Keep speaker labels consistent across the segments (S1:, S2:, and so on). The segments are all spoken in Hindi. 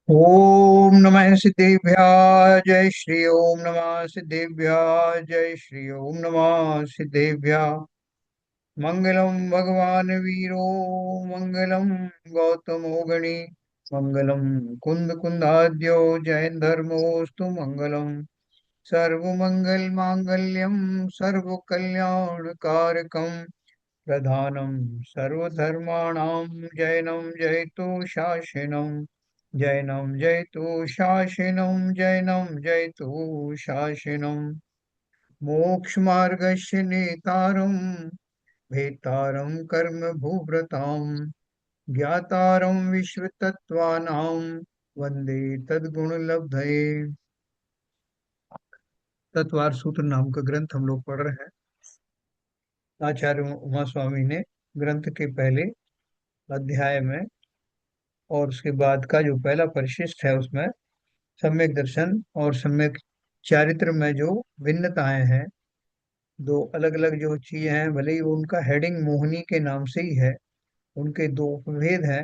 S1: ओम नमः सिद्धेभ्याय जय श्री ओम नमः सिद्धेभ्याय जय श्री ओम नमः सिद्धेभ्याय। मंगलम भगवान वीरो मंगलम गौतमो गणी मंगलम कुंद कुंदाद्यो जैन धर्मोस्तु मंगलम सर्वमंगल मांगल्यम सर्व कल्याण कारकम प्रधानम सर्वधर्माणां जैनम जयतु शासनम जैनम जयतु शासनम जैनम जयतु शासनम मोक्षमार्गस्य नेतारं भेतारं कर्म भूभृतां ज्ञातारं विश्वतत्त्वानां वंदे तद्गुणलब्धये। तत्वार सूत्र नाम का ग्रंथ हम लोग पढ़ रहे हैं। आचार्य उमा स्वामी ने ग्रंथ के पहले अध्याय में और उसके बाद का जो पहला परिशिष्ट है उसमें सम्यक दर्शन और सम्यक चारित्र में जो भिन्नताएं हैं, दो अलग अलग जो चीजें हैं, भले ही उनका हेडिंग मोहिनी के नाम से ही है, उनके दो उपभेद हैं।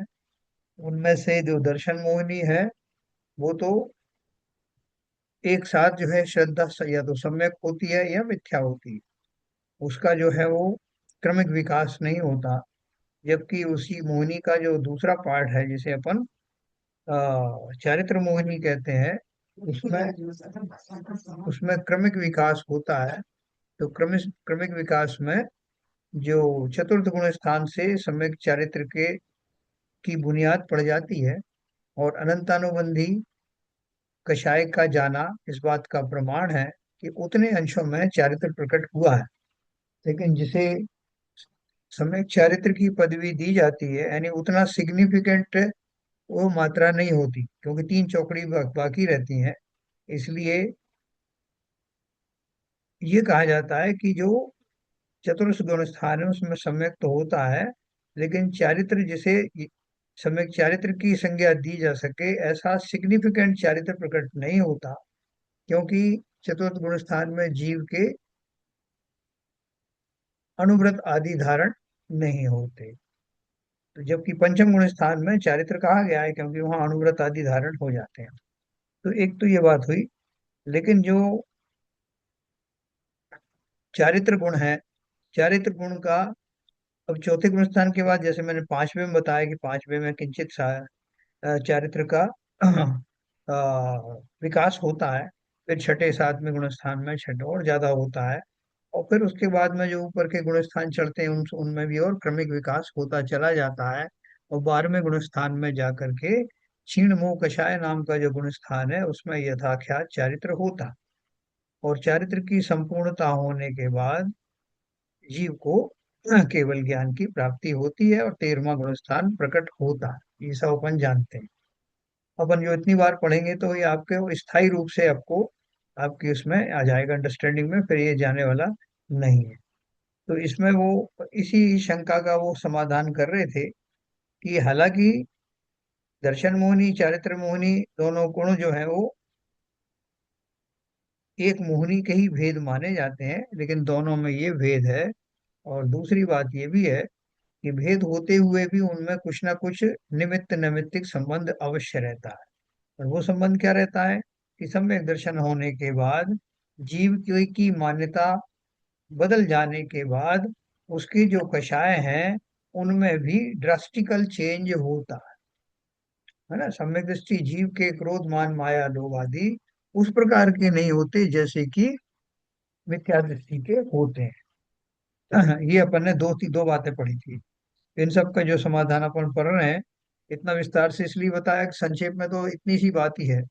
S1: उनमें से जो दर्शन मोहिनी है वो तो एक साथ जो है श्रद्धा या तो सम्यक होती है या मिथ्या होती है। उसका जो है वो क्रमिक विकास नहीं होता। जबकि उसी मोहिनी का जो दूसरा पार्ट है जिसे अपन चारित्र मोहिनी कहते हैं, उसमें उसमें क्रमिक विकास होता है। तो क्रमिक क्रमिक विकास में जो चतुर्थ गुण स्थान से सम्यक चारित्र के की बुनियाद पड़ जाती है। और अनंतानुबंधी कषाय का जाना इस बात का प्रमाण है कि उतने अंशों में चारित्र प्रकट हुआ है। लेकिन जिसे सम्यक चारित्र की पदवी दी जाती है, यानी उतना सिग्निफिकेंट वो मात्रा नहीं होती, क्योंकि तीन चौकड़ी बाकी रहती हैं। इसलिए ये कहा जाता है कि जो चतुर्थ गुण स्थान है उसमें सम्यक तो होता है, लेकिन चारित्र जिसे सम्यक चारित्र की संज्ञा दी जा सके ऐसा सिग्निफिकेंट चारित्र प्रकट नहीं होता। क्योंकि चतुर्थ गुण स्थान में जीव के अनुव्रत आदि धारण नहीं होते। तो जबकि पंचम गुण स्थान में चारित्र कहा गया है क्योंकि वहां अनुव्रत आदि धारण हो जाते हैं। तो एक तो ये बात हुई। लेकिन जो चारित्र गुण है, चारित्र गुण का अब चौथे गुण स्थान के बाद, जैसे मैंने पांचवे में बताया कि पांचवे में किंचित चारित्र का विकास होता है। फिर छठे सातवें गुण स्थान में छठ और ज्यादा होता है। और फिर उसके बाद में जो ऊपर के गुण स्थान चढ़ते हैं उनमें भी और क्रमिक विकास होता चला जाता है। और 12वें गुण स्थान में जाकर के क्षीण मोह कषाय नाम का जो गुण स्थान है उसमें यथाख्यात चारित्र होता है। और चारित्र की संपूर्णता होने के बाद जीव को केवल ज्ञान की प्राप्ति होती है और 13वां गुण स्थान प्रकट होता है। ये सब अपन जानते हैं। अपन जो इतनी बार पढ़ेंगे तो ये आपके वो स्थायी रूप से आपको आपकी उसमें आ जाएगा अंडरस्टैंडिंग में, फिर ये जाने वाला नहीं है। तो इसमें वो इसी शंका का वो समाधान कर रहे थे कि हालांकि दर्शन मोहिनी चारित्र मोहिनी दोनों गुण जो है वो एक मोहिनी के ही भेद माने जाते हैं, लेकिन दोनों में ये भेद है। और दूसरी बात ये भी है कि भेद होते हुए भी उनमें कुछ ना कुछ निमित्त नैमित्तिक संबंध अवश्य रहता है। और वो संबंध क्या रहता है कि सम्यक दर्शन होने के बाद जीव की मान्यता बदल जाने के बाद उसकी जो कषाय हैं उनमें भी ड्रास्टिकल चेंज होता है ना। सम्यक दृष्टि जीव के क्रोध मान माया लोभ आदि उस प्रकार के नहीं होते जैसे कि मिथ्या दृष्टि के होते हैं। ये अपन ने दो बातें पढ़ी थी। इन सब का जो समाधान अपन पढ़ रहे हैं, इतना विस्तार से इसलिए बताया कि संक्षेप में तो इतनी सी बात ही है,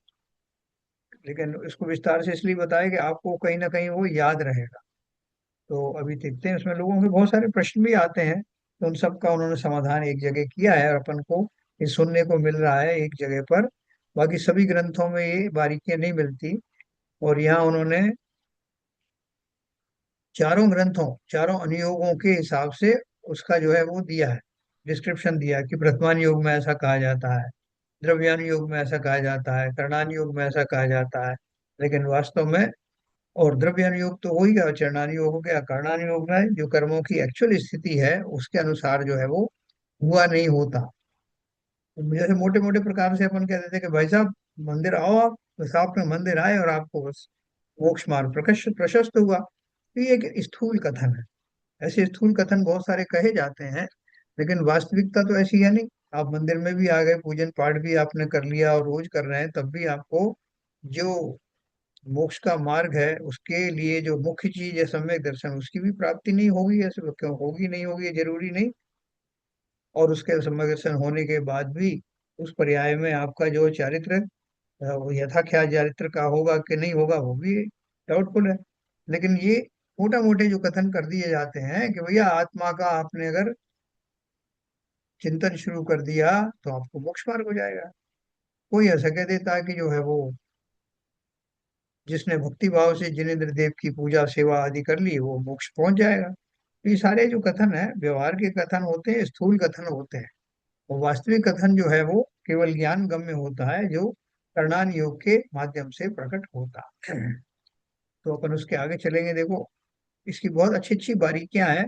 S1: लेकिन इसको विस्तार से इसलिए बताया कि आपको कहीं ना कहीं वो याद रहेगा। तो अभी देखते हैं, उसमें लोगों के बहुत सारे प्रश्न भी आते हैं, तो उन सब का उन्होंने समाधान एक जगह किया है और अपन को ये सुनने को मिल रहा है एक जगह पर। बाकी सभी ग्रंथों में ये बारीकियां नहीं मिलती। और यहाँ उन्होंने चारों ग्रंथों चारों अनुयोगों के हिसाब से उसका जो है वो दिया है, डिस्क्रिप्शन दिया है कि वर्तमान योग में ऐसा कहा जाता है, द्रव्यान योग में ऐसा कहा जाता है, करणान योग में ऐसा कहा जाता है। लेकिन वास्तव में और द्रव्यान योग तो हो ही गया, चरणान योग हो गया, करणान योग में जो कर्मों की एक्चुअल स्थिति है उसके अनुसार जो है वो हुआ नहीं होता। जैसे मोटे मोटे प्रकार से अपन कहते थे कि भाई साहब मंदिर आओ आप, तो साहब में मंदिर आए और आपको बस मोक्ष मार्ग प्रशस्त प्रशस्त हुआ। तो ये एक स्थूल कथन है। ऐसे स्थूल कथन बहुत सारे कहे जाते हैं, लेकिन वास्तविकता तो ऐसी है नहीं। आप मंदिर में भी आ गए, पूजन पाठ भी आपने कर लिया और रोज कर रहे हैं, तब भी आपको जो मोक्ष का मार्ग है उसके लिए जो मुख्य चीज है सम्यक दर्शन, उसकी भी प्राप्ति नहीं होगी। ऐसे क्यों होगी, नहीं होगी, ये जरूरी नहीं। और उसके सम्यक दर्शन होने के बाद भी उस पर्याय में आपका जो चारित्र वो यथा क्या चारित्र का होगा कि नहीं होगा, वो भी डाउटफुल है। लेकिन ये मोटा मोटे जो कथन कर दिए जाते हैं कि भैया आत्मा का आपने अगर चिंतन शुरू कर दिया तो आपको मोक्ष मार्ग हो जाएगा। कोई ऐसा कह देता है कि जो है वो जिसने भक्ति भाव से जिनेंद्र देव की पूजा सेवा आदि कर ली वो मोक्ष पहुंच जाएगा। तो ये सारे जो कथन है व्यवहार के कथन होते हैं, स्थूल कथन होते हैं। और वास्तविक कथन जो है वो केवल ज्ञान गम्य होता है, जो करणान योग के माध्यम से प्रकट होता है। तो अपन उसके आगे चलेंगे। देखो, इसकी बहुत अच्छी अच्छी बारीकियां हैं।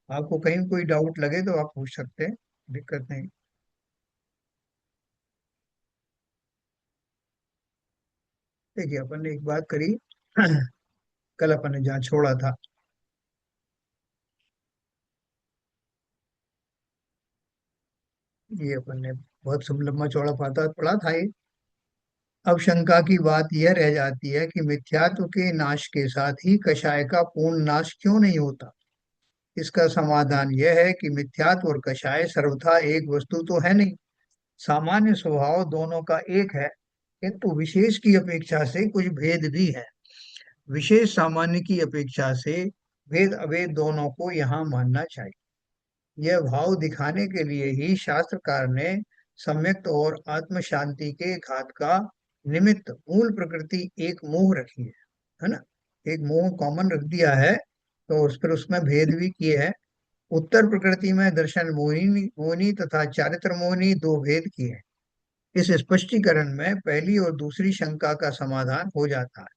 S1: आपको कहीं कोई डाउट लगे तो आप पूछ सकते हैं, दिक्कत नहीं। देखिए, अपन ने एक बात करी कल अपन ने जहाँ छोड़ा था, ये अपन ने बहुत लंबा चौड़ा पाता पढ़ा था ये। अब शंका की बात यह रह जाती है कि मिथ्यात्व के नाश के साथ ही कषाय का पूर्ण नाश क्यों नहीं होता। इसका समाधान यह है कि मिथ्यात्व और कषाय सर्वथा एक वस्तु तो है नहीं। सामान्य स्वभाव दोनों का एक है, किंतु विशेष की अपेक्षा से कुछ भेद भी है। विशेष सामान्य की अपेक्षा से भेद अभेद दोनों को यहाँ मानना चाहिए। यह भाव दिखाने के लिए ही शास्त्रकार ने सम्यक्त और आत्म शांति के घात का निमित्त मूल प्रकृति एक मोह रखी है ना। एक मोह कॉमन रख दिया है, तो उस पर उसमें भेद भी किए हैं। उत्तर प्रकृति में दर्शन मोहिनी मोहिनी तथा चारित्र मोहिनी दो भेद किए हैं। इस स्पष्टीकरण में पहली और दूसरी शंका का समाधान हो जाता है।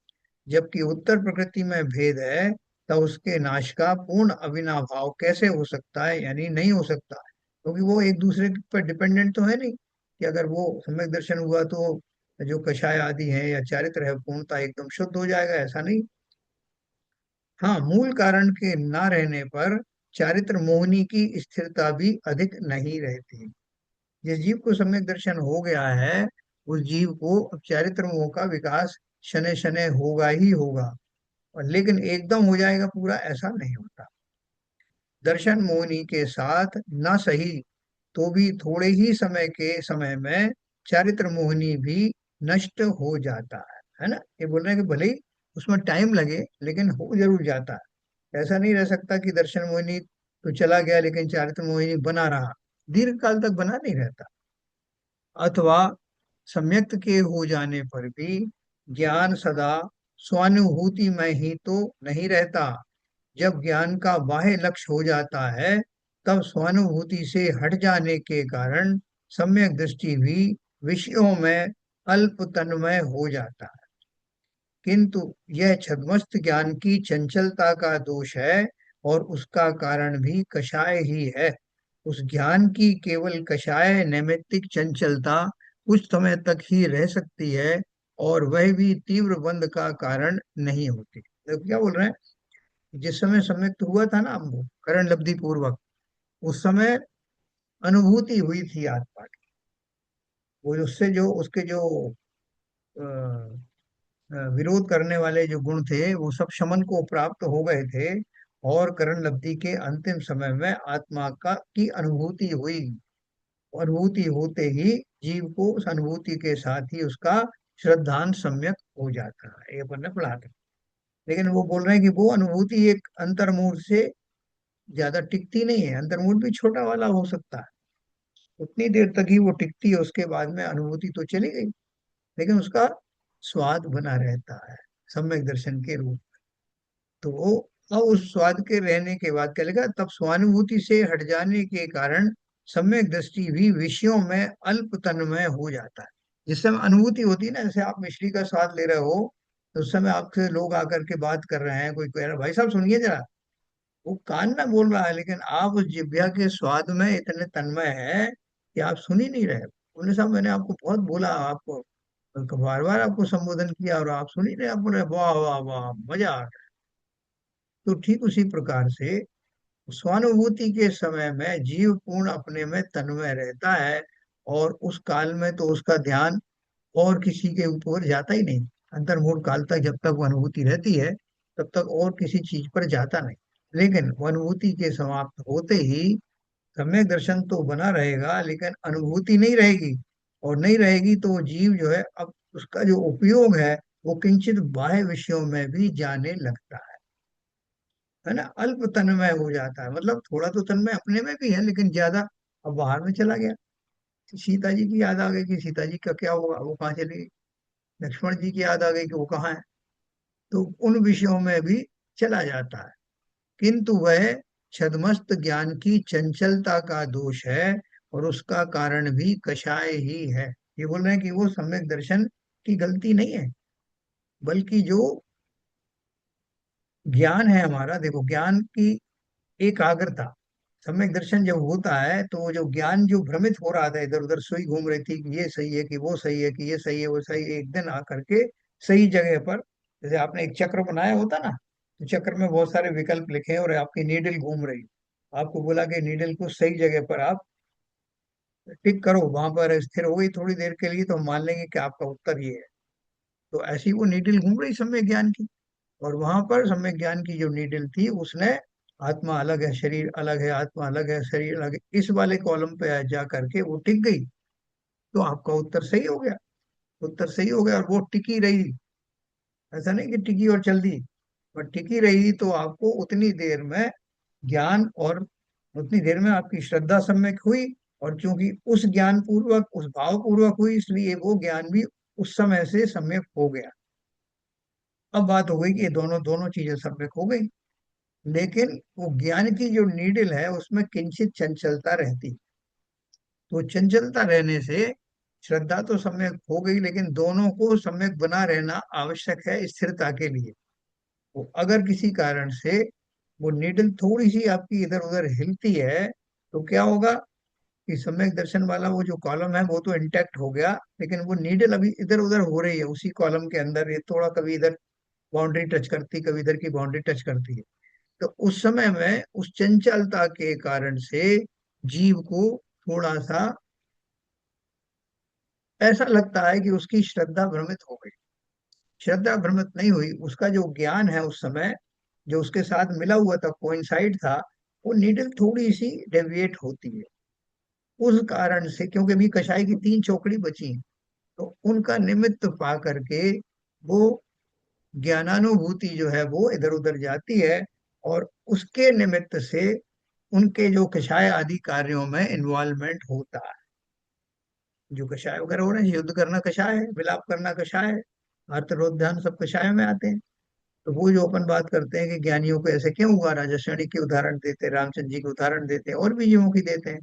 S1: जबकि उत्तर प्रकृति में भेद है, तो उसके नाश का पूर्ण अविनाभाव कैसे हो सकता है, यानी नहीं हो सकता, क्योंकि वो एक दूसरे पर डिपेंडेंट तो है नहीं कि अगर वो सम्यक दर्शन हुआ तो जो कषाय आदि है या चारित्र है पूर्णता एकदम शुद्ध हो जाएगा, ऐसा नहीं। हाँ, मूल कारण के ना रहने पर चारित्र मोहिनी की स्थिरता भी अधिक नहीं रहती। जिस जीव को सम्यक दर्शन हो गया है, उस जीव को अब चारित्र मोह का विकास शनै शनै होगा ही होगा, और लेकिन एकदम हो जाएगा पूरा, ऐसा नहीं होता। दर्शन मोहिनी के साथ न सही तो भी थोड़े ही समय में चारित्र मोहिनी भी नष्ट हो जाता है ना। ये बोल रहे हैं कि भले ही उसमें टाइम लगे लेकिन हो जरूर जाता है। ऐसा नहीं रह सकता कि दर्शन मोहिनी तो चला गया लेकिन चारित्र मोहिनी बना रहा, दीर्घ काल तक बना नहीं रहता। अथवा सम्यक्त के हो जाने पर भी ज्ञान सदा स्वानुभूति में ही तो नहीं रहता। जब ज्ञान का बाह्य लक्ष्य हो जाता है, तब स्वानुभूति से हट जाने के कारण सम्यक दृष्टि भी विषयों में अल्प तन्मय हो जाता है। किंतु यह छद्मस्त ज्ञान की चंचलता का दोष है, और उसका कारण भी कषाय ही है। उस ज्ञान की केवल कषाय नैमित्तिक चंचलता कुछ समय तक ही रह सकती है, और वह भी तीव्र बंध का कारण नहीं होती। तो क्या बोल रहे हैं, जिस समय सम्यक्त हुआ था ना हमको करण लब्धि पूर्वक, उस समय अनुभूति हुई थी आत्मा की। वो उससे जो उसके जो विरोध करने वाले जो गुण थे वो सब शमन को प्राप्त हो गए थे, और करण लब्धि के अंतिम समय में आत्मा का की अनुभूति हुई। अनुभूति होते ही जीव को उस अनुभूति के साथ ही उसका श्रद्धान सम्यक हो जाता है। ये अपन ने पढ़ा था। लेकिन वो बोल रहे हैं कि वो अनुभूति एक अंतर्मुख से ज्यादा टिकती नहीं है, अंतर्मुख भी छोटा वाला हो सकता है, उतनी देर तक ही वो टिकती है, उसके बाद में अनुभूति तो चली गई, लेकिन उसका स्वाद बना रहता है सम्यक दर्शन के रूप। तो अब उस स्वाद के रहने के बाद क्या लगा, तब स्वानुभूति से हट जाने के कारण सम्यक दृष्टि भी विषयों में अल्प तन्मय हो जाता है। जिस समय अनुभूति होती है ना, जैसे आप मिश्री का स्वाद ले रहे हो, तो उस समय आपसे लोग आकर के बात कर रहे हैं, कोई कह रहा है भाई साहब सुनिए जरा, वो कान में बोल रहा है लेकिन आप उस जिह्वा के स्वाद में इतने तन्मय है कि आप सुन ही नहीं रहे। बोले साहब मैंने आपको बहुत बोला, आपको बार बार आपको संबोधन किया और आप सुन ही नहीं। आप बोले वाह वाह वाह, मजा आ गया। तो ठीक उसी प्रकार से स्वानुभूति के समय में जीव पूर्ण अपने में तन्मय रहता है, और उस काल में तो उसका ध्यान और किसी के ऊपर जाता ही नहीं। अंतर्मुख काल तक जब तक वो अनुभूति रहती है तब तक और किसी चीज पर जाता नहीं। लेकिन वो अनुभूति के समाप्त होते ही सम्यक दर्शन तो बना रहेगा, लेकिन अनुभूति नहीं रहेगी। और नहीं रहेगी तो वो जीव जो है, अब उसका जो उपयोग है वो किंचित बाह्य विषयों में भी जाने लगता है ना। अल्प तन्मय हो जाता है, मतलब थोड़ा तो तन्मय अपने में भी है लेकिन ज्यादा अब बाहर में चला गया। सीता जी की याद आ गई कि सीता जी का क्या होगा, वो कहाँ चली गई। लक्ष्मण जी की याद आ गई कि वो कहाँ है। तो उन विषयों में भी चला जाता है। किंतु वह छद्मस्त ज्ञान की चंचलता का दोष है, और उसका कारण भी कषाय ही है। ये बोल रहे हैं कि वो सम्यक दर्शन की गलती नहीं है, बल्कि जो ज्ञान है हमारा, देखो ज्ञान की एकाग्रता। सम्यक दर्शन जब होता है तो वो जो ज्ञान जो भ्रमित हो रहा था, इधर उधर सुई घूम रही थी कि ये सही है कि वो सही है, कि ये सही है वो सही है, एक दिन आकर के सही जगह पर, जैसे आपने एक चक्र बनाया होता ना, तो चक्र में बहुत सारे विकल्प लिखे हैं और आपकी नीडल घूम रही है। आपको बोला कि नीडल को सही जगह पर आप टिक करो, वहां पर स्थिर हो गई थोड़ी देर के लिए, तो हम मान लेंगे कि आपका उत्तर ये है। तो ऐसी वो नीडल घूम रही सम्यक ज्ञान की, और वहां पर सम्यक ज्ञान की जो नीडल थी उसने आत्मा अलग है शरीर अलग है, आत्मा अलग है शरीर अलग है, इस वाले कॉलम पे जा करके वो टिक गई। तो आपका उत्तर सही हो गया। उत्तर सही हो गया और वो टिकी रही। ऐसा नहीं कि टिकी और चल दी, पर टिकी रही तो आपको उतनी देर में ज्ञान, और उतनी देर में आपकी श्रद्धा सम्यक हुई। और चूंकि उस ज्ञान पूर्वक उस भाव पूर्वक हुई, इसलिए वो ज्ञान भी उस समय से सम्यक हो गया। अब बात हो गई कि ये दोनों दोनों चीजें सम्यक हो गई, लेकिन वो ज्ञान की जो नीडल है उसमें किंचित चंचलता रहती। तो चंचलता रहने से श्रद्धा तो सम्यक हो गई, लेकिन दोनों को सम्यक बना रहना आवश्यक है स्थिरता के लिए। वो अगर किसी कारण से वो नीडल थोड़ी सी आपकी इधर उधर हिलती है, तो क्या होगा कि सम्यक दर्शन वाला वो जो कॉलम है वो तो इंटैक्ट हो गया, लेकिन वो नीडल अभी इधर उधर हो रही है उसी कॉलम के अंदर, ये थोड़ा कभी इधर बाउंड्री टच करती, कभी इधर की बाउंड्री टच करती है। तो उस समय में उस चंचलता के कारण से जीव को थोड़ा सा ऐसा लगता है कि उसकी श्रद्धा भ्रमित हो गई। श्रद्धा भ्रमित नहीं हुई, उसका जो ज्ञान है उस समय जो उसके साथ मिला हुआ था, कोइंसाइड था, वो नीडल थोड़ी सी डेविएट होती है। उस कारण से, क्योंकि अभी कषाय की तीन चौकड़ी बची हैं, तो उनका निमित्त पा करके वो ज्ञानानुभूति जो है वो इधर उधर जाती है, और उसके निमित्त से उनके जो कषाय आदि कार्यों में इन्वॉल्वमेंट होता है। जो कषाय वगैरह हो रहे हैं, युद्ध करना कषाय है, विलाप करना कषाय है, आर्तरोद्धान सब कषाय में आते हैं। तो वो जो अपन बात करते हैं कि ज्ञानियों को ऐसे क्यों हुआ, राजा श्रेणी के उदाहरण देते हैं, रामचंद्र जी के उदाहरण देते हैं, और भी जीवों की देते हैं।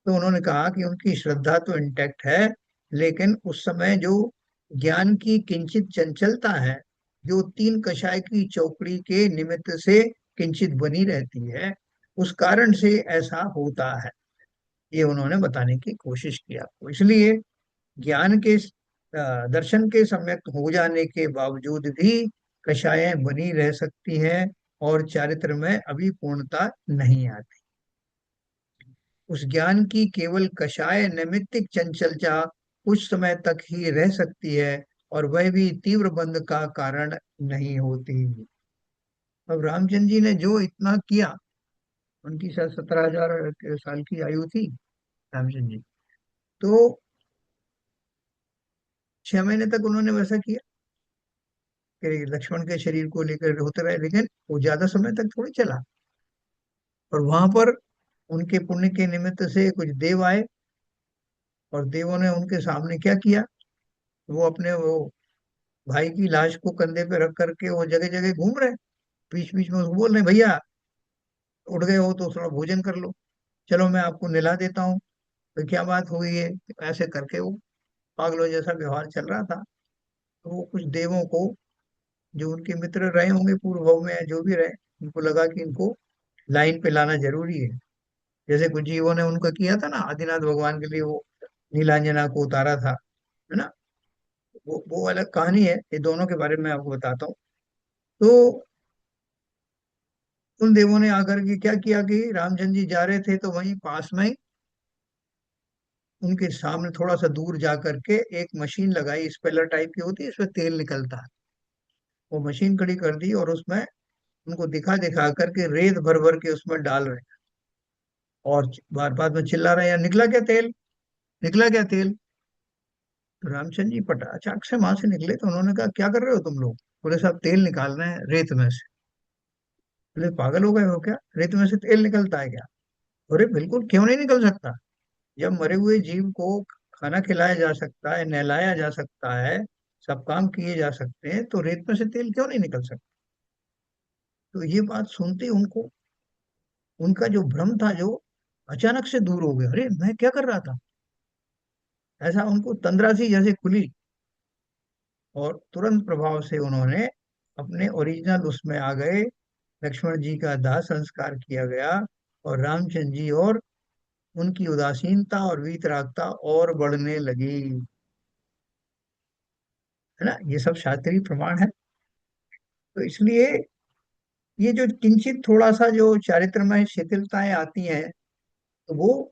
S1: तो उन्होंने कहा कि उनकी श्रद्धा तो इंटैक्ट है, लेकिन उस समय जो ज्ञान की किंचित चंचलता है, जो तीन कषाय की चौकड़ी के निमित्त से किंचित बनी रहती है, उस कारण से ऐसा होता है। ये उन्होंने बताने की कोशिश की आपको। इसलिए ज्ञान के दर्शन के सम्यक हो जाने के बावजूद भी कषायें बनी रह सकती हैं, और चारित्र में अभी पूर्णता नहीं आती। उस ज्ञान की केवल कषाय नैमित्तिक चंचलता कुछ समय तक ही रह सकती है, और वह भी तीव्र बंध का कारण नहीं होती। अब रामचंद्र जी ने जो इतना किया, उनकी शायद 17,000 साल की आयु थी रामचंद्र जी, तो 6 महीने तक उन्होंने वैसा किया कि लक्ष्मण के शरीर को लेकर होते रहे, लेकिन वो ज्यादा समय तक थोड़ी चला। और वहां पर उनके पुण्य के निमित्त से कुछ देव आए, और देवों ने उनके सामने क्या किया, वो अपने वो भाई की लाश को कंधे पे रख करके वो जगह जगह घूम रहे, बीच बीच में उसको बोल रहे भैया उठ गए हो तो थोड़ा भोजन कर लो, चलो मैं आपको निला देता हूँ। तो क्या बात हो गई है, ऐसे करके वो पागलों जैसा व्यवहार चल रहा था। तो वो कुछ देवों को, जो उनके मित्र रहे होंगे पूर्व भाव में या जो भी रहे, उनको लगा कि इनको लाइन पे लाना जरूरी है। जैसे कुछ जीवों ने उनका किया था ना, आदिनाथ भगवान के लिए वो नीलांजना को उतारा था, है ना। वो अलग कहानी है, ये दोनों के बारे में मैं आपको बताता हूँ। तो उन देवों ने आकर के क्या किया कि रामचंद्र जी जा रहे थे तो वहीं पास में ही उनके सामने थोड़ा सा दूर जा करके एक मशीन लगाई, स्पेलर टाइप की होती है, इसमें तेल निकलता है। वो मशीन खड़ी कर दी और उसमें उनको दिखा दिखा करके रेत भर भर के उसमें डाल रहे हैं। और बार बार में चिल्ला रहे हैं, निकला क्या तेल, निकला क्या तेल। तो रामचंद्र जी पटा अचानक से वहां से निकले तो उन्होंने कहा क्या कर रहे हो तुम लोग। बोले साहब तेल निकाल रहे हैं रेत में से। बोले पागल हो गए हो क्या, रेत में से तेल निकलता है क्या। अरे बिल्कुल, क्यों नहीं निकल सकता। जब मरे हुए जीव को खाना खिलाया जा सकता है, नहलाया जा सकता है, सब काम किए जा सकते हैं, तो रेत में से तेल क्यों नहीं निकल सकता। तो ये बात सुनते उनको, उनका जो भ्रम था जो अचानक से दूर हो गया। अरे मैं क्या कर रहा था, ऐसा उनको तंद्रा सी जैसे खुली। और तुरंत प्रभाव से उन्होंने अपने ओरिजिनल उसमें आ गए। लक्ष्मण जी का दाह संस्कार किया गया और रामचंद्र जी और उनकी उदासीनता और वीतरागता और बढ़ने लगी, है ना। ये सब शास्त्रीय प्रमाण है। तो इसलिए ये जो किंचित थोड़ा सा जो चारित्र में शिथिलताएं आती हैं, तो वो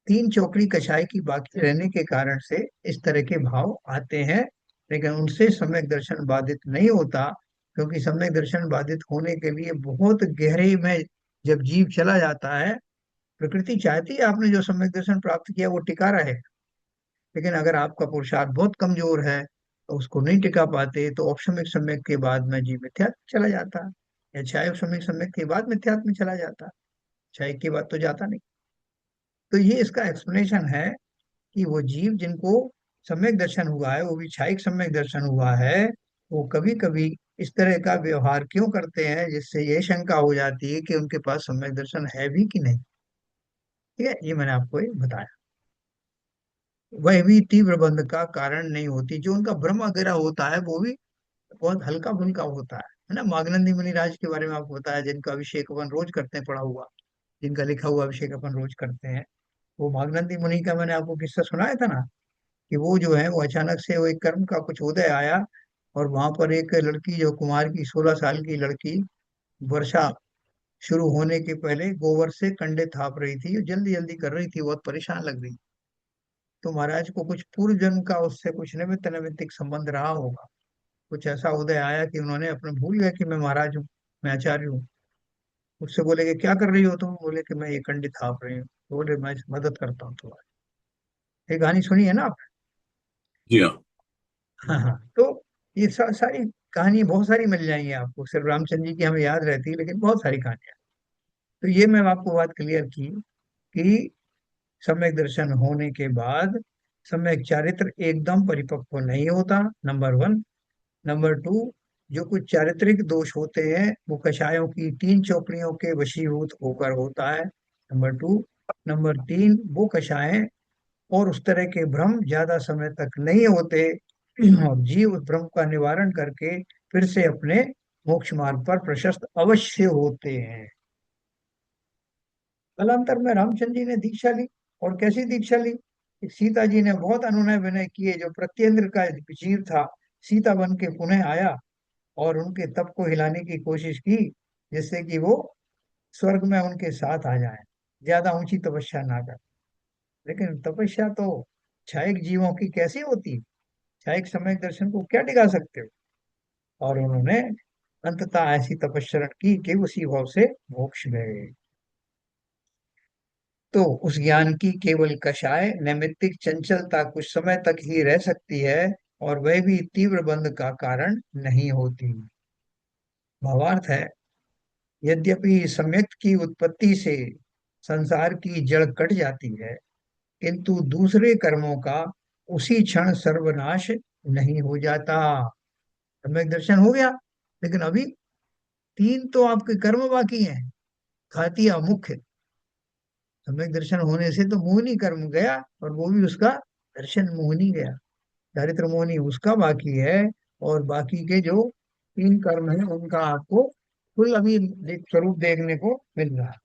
S1: तीन चौकड़ी कछाई की बाकी रहने के कारण से इस तरह के भाव आते हैं। लेकिन उनसे सम्यक दर्शन बाधित नहीं होता, क्योंकि सम्यक दर्शन बाधित होने के लिए बहुत गहरे में जब जीव चला जाता है, प्रकृति चाहती है आपने जो सम्यक दर्शन प्राप्त किया वो टिका रहे। लेकिन अगर आपका पुरुषार्थ बहुत कमजोर है तो उसको नहीं टिका पाते, तो औपशमिक सम्यक के बाद में जीव मिथ्यात्व में चला जाता है, या छाया सम्यक सम्यक के बाद मिथ्यात्व में चला जाता है। छाया के बाद तो जाता नहीं। तो ये इसका एक्सप्लेनेशन है कि वो जीव जिनको सम्यक दर्शन हुआ है, वो भी छायिक सम्यक दर्शन हुआ है, वो कभी कभी इस तरह का व्यवहार क्यों करते हैं, जिससे ये शंका हो जाती है कि उनके पास सम्यक दर्शन है भी कि नहीं। ठीक है, ये मैंने आपको ये बताया। वह भी तीव्र बंध का कारण नहीं होती। जो उनका भ्रम वगैरह होता है वो भी बहुत हल्का फुल्का होता है ना। मागनंदी मुनिराज के बारे में आपको बताया, जिनका अभिषेक अपन रोज करते हैं, पढ़ा हुआ, जिनका लिखा हुआ अभिषेक अपन रोज करते हैं। वो मागनंदी मुनि का मैंने आपको किस्सा सुनाया था ना, कि वो जो है वो अचानक से वो एक कर्म का कुछ उदय आया, और वहां पर एक लड़की, जो कुमार की 16 साल की लड़की, वर्षा शुरू होने के पहले गोबर से कंडे थाप रही थी, जल्दी जल्दी कर रही थी, बहुत परेशान लग रही। तो महाराज को कुछ पूर्व जन्म का उससे कुछ निमित्त नैमित्तिक संबंध रहा होगा। कुछ ऐसा उदय आया कि उन्होंने अपने भूल गया कि मैं महाराज हूँ, मैं आचार्य हूँ। उससे बोले कि क्या कर रही हो तुम, बोले कि मैं ये कंडे थाप रही हूँ। तो बोले मैं मदद करता हूँ तुम्हारी। ये कहानी सुनी है ना आप।
S2: जी हाँ।
S1: हाँ हाँ। तो ये सारी कहानी बहुत सारी मिल जाएंगी आपको, सिर्फ रामचंद्र जी की हमें याद रहती है, लेकिन बहुत सारी कहानियां। तो ये मैं आपको बात क्लियर की कि सम्यक दर्शन होने के बाद सम्यक चारित्र एकदम परिपक्व नहीं होता, नंबर वन। नंबर टू, जो कुछ चारित्रिक दोष होते हैं वो कषायों की तीन चौकड़ियों के वशीभूत होकर होता है, नंबर टू। नंबर तीन, वो कषाय और उस तरह के भ्रम ज्यादा समय तक नहीं होते, और जीव उस भ्रम का निवारण करके फिर से अपने मोक्ष मार्ग पर प्रशस्त अवश्य होते हैं। कालांतर में रामचंद्र जी ने दीक्षा ली। और कैसी दीक्षा ली, कि सीता जी ने बहुत अनुनय विनय किए, जो प्रत्येंद्र का जीव था, सीता बन के पुनः आया और उनके तप को हिलाने की कोशिश की, जिससे कि वो स्वर्ग में उनके साथ आ जाए, ज्यादा ऊंची तपस्या ना कर। लेकिन तपस्या तो क्षयिक जीवों की कैसी होती है, क्षयिक समय दर्शन को क्या टिका सकते हो। और उन्होंने अंततः ऐसी तपस्या की कि उसी भाव से मोक्ष गए। तो उस ज्ञान की केवल कषाय नैमित्तिक चंचलता कुछ समय तक ही रह सकती है, और वह भी तीव्र बंध का कारण नहीं होती। भावार्थ है, यद्यपि सम्यक की उत्पत्ति से संसार की जड़ कट जाती है, किंतु दूसरे कर्मों का उसी क्षण सर्वनाश नहीं हो जाता। सम्यक दर्शन हो गया, लेकिन अभी तीन तो आपके कर्म बाकी हैं, घातिया मुख्य। सम्यक दर्शन होने से तो मोहिनी कर्म गया, और वो भी उसका दर्शन मोहिनी गया, चारित्र मोहिनी उसका बाकी है। और बाकी के जो तीन कर्म है उनका आपको कुल अभी स्वरूप देखने को मिल रहा है।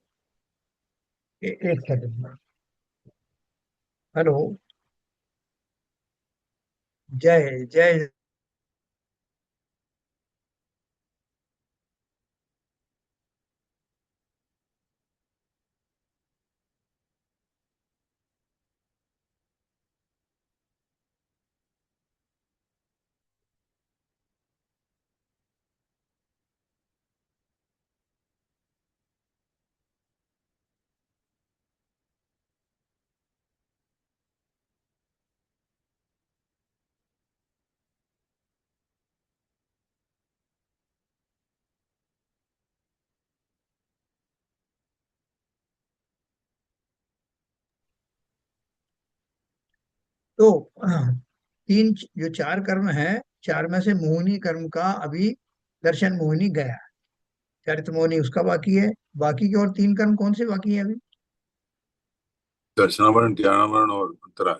S1: एक सेकंड। हेलो। जय जय। तो तीन जो चार कर्म है, चार में से मोहिनी कर्म का अभी दर्शन मोहिनी गया, चरित्र मोहिनी उसका बाकी है। बाकी के और तीन कर्म कौन से बाकी है अभी?
S2: दर्शनावरण, ध्यानावरण और अंतरा।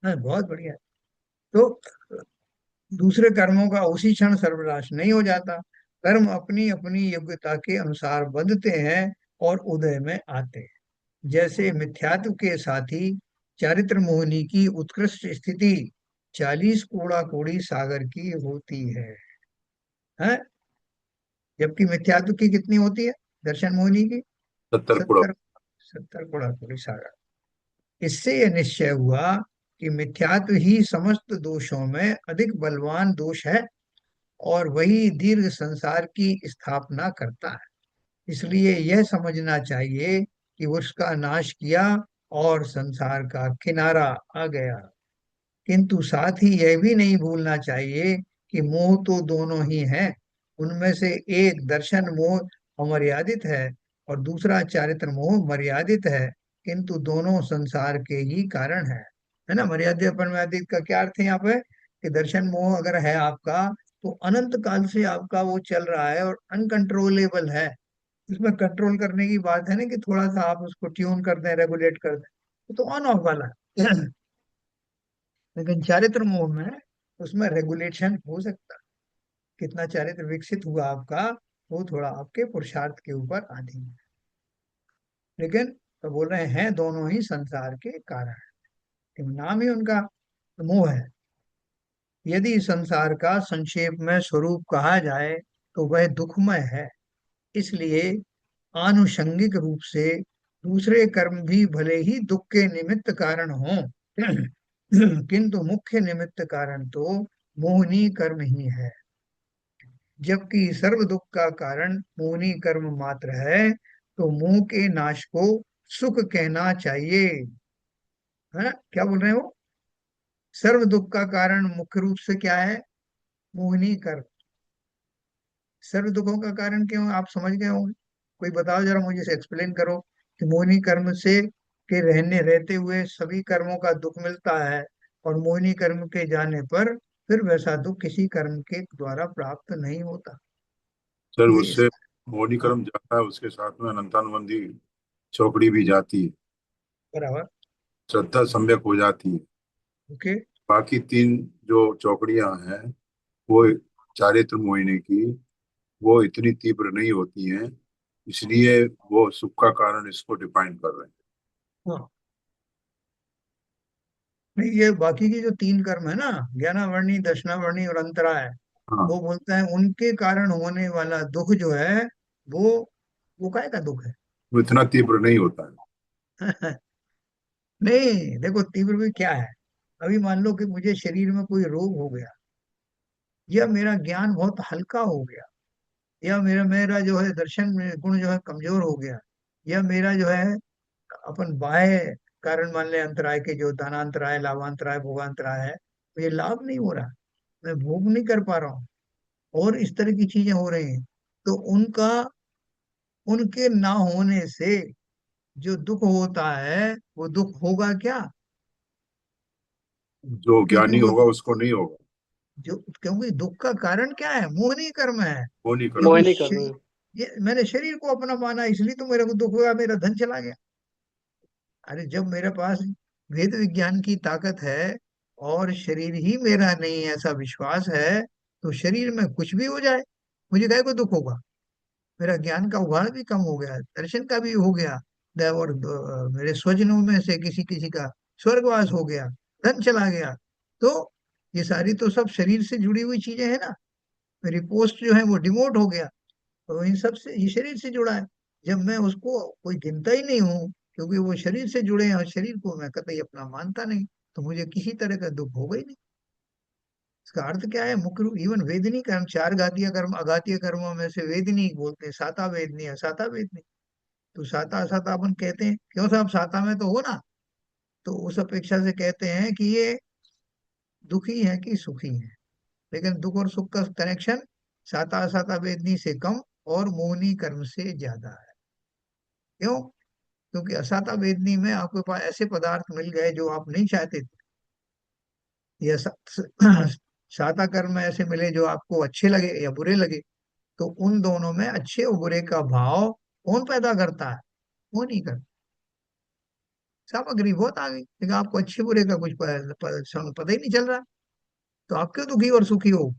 S1: हाँ, बहुत बढ़िया। तो दूसरे कर्मों का उसी क्षण सर्वनाश नहीं हो जाता। कर्म अपनी अपनी योग्यता के अनुसार बंधते हैं और उदय में आते हैं। जैसे मिथ्यात्व के साथी चारित्र मोहिनी की उत्कृष्ट स्थिति 40 कूड़ा कूड़ी सागर की होती है? जबकि मिथ्यात्व की कितनी होती है, दर्शन मोहिनी की?
S2: 70 करोड़।
S1: 70। 70 कूड़ा कूड़ी सागर। इससे यह निश्चय हुआ कि मिथ्यात्व ही समस्त दोषों में अधिक बलवान दोष है, और वही दीर्घ संसार की स्थापना करता है। इसलिए यह समझना चाहिए कि उसका नाश किया और संसार का किनारा आ गया। किंतु साथ ही यह भी नहीं भूलना चाहिए कि मोह तो दोनों ही हैं। उनमें से एक दर्शन मोह अमर्यादित है और दूसरा चारित्र मोह मर्यादित है, किंतु दोनों संसार के ही कारण है ना? मर्यादित मर्यादित का क्या अर्थ है यहाँ पे? कि दर्शन मोह अगर है आपका, तो अनंत काल से आपका वो चल रहा है और अनकंट्रोलेबल है। इसमें कंट्रोल करने की बात है ना, कि थोड़ा सा आप उसको ट्यून कर दें, रेगुलेट कर दें, तो ऑन ऑफ वाला है। लेकिन चारित्र मोह में उसमें रेगुलेशन हो सकता है। कितना चारित्र विकसित हुआ आपका, वो थोड़ा आपके पुरुषार्थ के ऊपर अधीन है। लेकिन तो बोल रहे हैं दोनों ही संसार के कारण है, कि नाम ही उनका मोह है। यदि संसार का संक्षेप में स्वरूप कहा जाए तो वह दुखमय है। इसलिए आनुषंगिक रूप से दूसरे कर्म भी भले ही दुख के निमित्त कारण हों, किंतु मुख्य निमित्त कारण तो मोहनी कर्म ही है। जबकि सर्व दुख का कारण मोहनी कर्म मात्र है, तो मोह के नाश को सुख कहना चाहिए। है ना? क्या बोल रहे हैं वो? सर्व दुख का कारण मुख्य रूप से क्या है? मोहनी कर्म। सर्व दुखों का कारण क्यों, आप समझ गए होंगे। कोई बताओ जरा, मुझे से एक्सप्लेन करो कि मोहिनी कर्म से के रहने रहते हुए सभी कर्मों का दुख मिलता है, और मोहिनी कर्म के जाने पर फिर वैसा दुख किसी कर्म के द्वारा प्राप्त नहीं होता।
S2: सर,
S1: ये
S2: उससे
S1: इस हाँ,
S2: मोहनीकरम जाता है, उसके साथ में अनंतानुबंधी चौकड़ी भी जाती है।
S1: बराबर।
S2: श्रद्धा सम्यक हो जाती है।
S1: ओके।
S2: बाकी तीन जो चौकड़ियां हैं, वो चारित्र मोहिनी की, वो इतनी तीव्र नहीं होती हैं। इसलिए वो सुख का कारण इसको डिफाइन कर रहे हैं।
S1: हाँ, नहीं, ये बाकी की जो तीन कर्म है ना, ज्ञानावर्णी दर्शनावर्णी और अंतराय,
S2: हाँ,
S1: वो बोलते हैं उनके कारण होने वाला दुख जो है, वो वो काय का दुख
S2: वो इतना तीव्र नहीं होता है।
S1: है? नहीं, देखो तीव्र भी क्या है। अभी मान लो कि मुझे शरीर में कोई रोग हो गया, या मेरा ज्ञान बहुत हल्का हो गया, या मेरा मेरा जो है दर्शन में गुण जो है कमजोर हो गया, या मेरा जो है अपन बाह्य कारण मान ले अंतराय के, जो दानांतराय लाभांतराय भोगांतराय है, मुझे लाभ नहीं हो रहा, मैं भोग नहीं कर पा रहा हूँ, और इस तरह की चीजें हो रही हैं। तो उनका, उनके ना होने से जो दुख होता है, वो दुख होगा क्या?
S2: जो
S1: क्योंकि
S2: ज्ञानी
S1: वो
S2: होगा उसको नहीं होगा।
S1: क्योंकि दुख का कारण क्या है? मोहनी कर्म है।
S2: मोहनीकरम।
S1: क्योंकि
S3: मोहिनी कर रहे हैं।
S1: ये मैंने शरीर को अपना माना, इसलिए तो मेरे को दुख हुआ, मेरा धन चला गया। अरे जब मेरे पास वेद विज्ञान की ताकत है और शरीर ही मेरा नहीं है, ऐसा विश्वास है, तो शरीर में कुछ भी हो जाए, मुझे काहे को दुख होगा? मेरा ज्ञान का उभार भी कम हो गया, दर्शन का भी हो गया, और मेरे स्वजनों में से किसी किसी का स्वर्गवास हो गया, धन चला गया। तो ये सारी तो सब शरीर से जुड़ी हुई चीजें हैं ना। मेरी पोस्ट जो है वो डिमोट हो गया, तो इन सब से, ये शरीर से जुड़ा है। जब मैं उसको कोई गिनता ही नहीं हूँ, क्योंकि वो शरीर से जुड़े हैं और शरीर को मैं कतई अपना मानता नहीं, तो मुझे किसी तरह का दुख होगा ही नहीं। इसका अर्थ क्या है? मुख्य रूप इवन वेदनी कर्म, चार घातीय कर्म, अघातीय कर्मों में से वेदनी बोलते हैं, साता वेदनी, असाता वेदनी। तो साता असाता अपन कहते हैं, क्यों साहब साता में तो हो ना। तो उस अपेक्षा से कहते हैं कि ये दुखी है कि सुखी है, लेकिन दुख और सुख का कनेक्शन साता असाता वेदनी से कम और मोहनी कर्म से ज्यादा है। क्यों? क्योंकि असाता वेदनी में आपके पास ऐसे पदार्थ मिल गए जो आप नहीं चाहते थे, या साता कर्म में ऐसे मिले जो आपको अच्छे लगे या बुरे लगे। तो उन दोनों में अच्छे और बुरे का भाव कौन पैदा करता है? वो नहीं करता। सामग्री बहुत आ गई, लेकिन आपको अच्छे बुरे का कुछ पता ही नहीं चल रहा, तो आप क्यों दुखी और सुखी हो?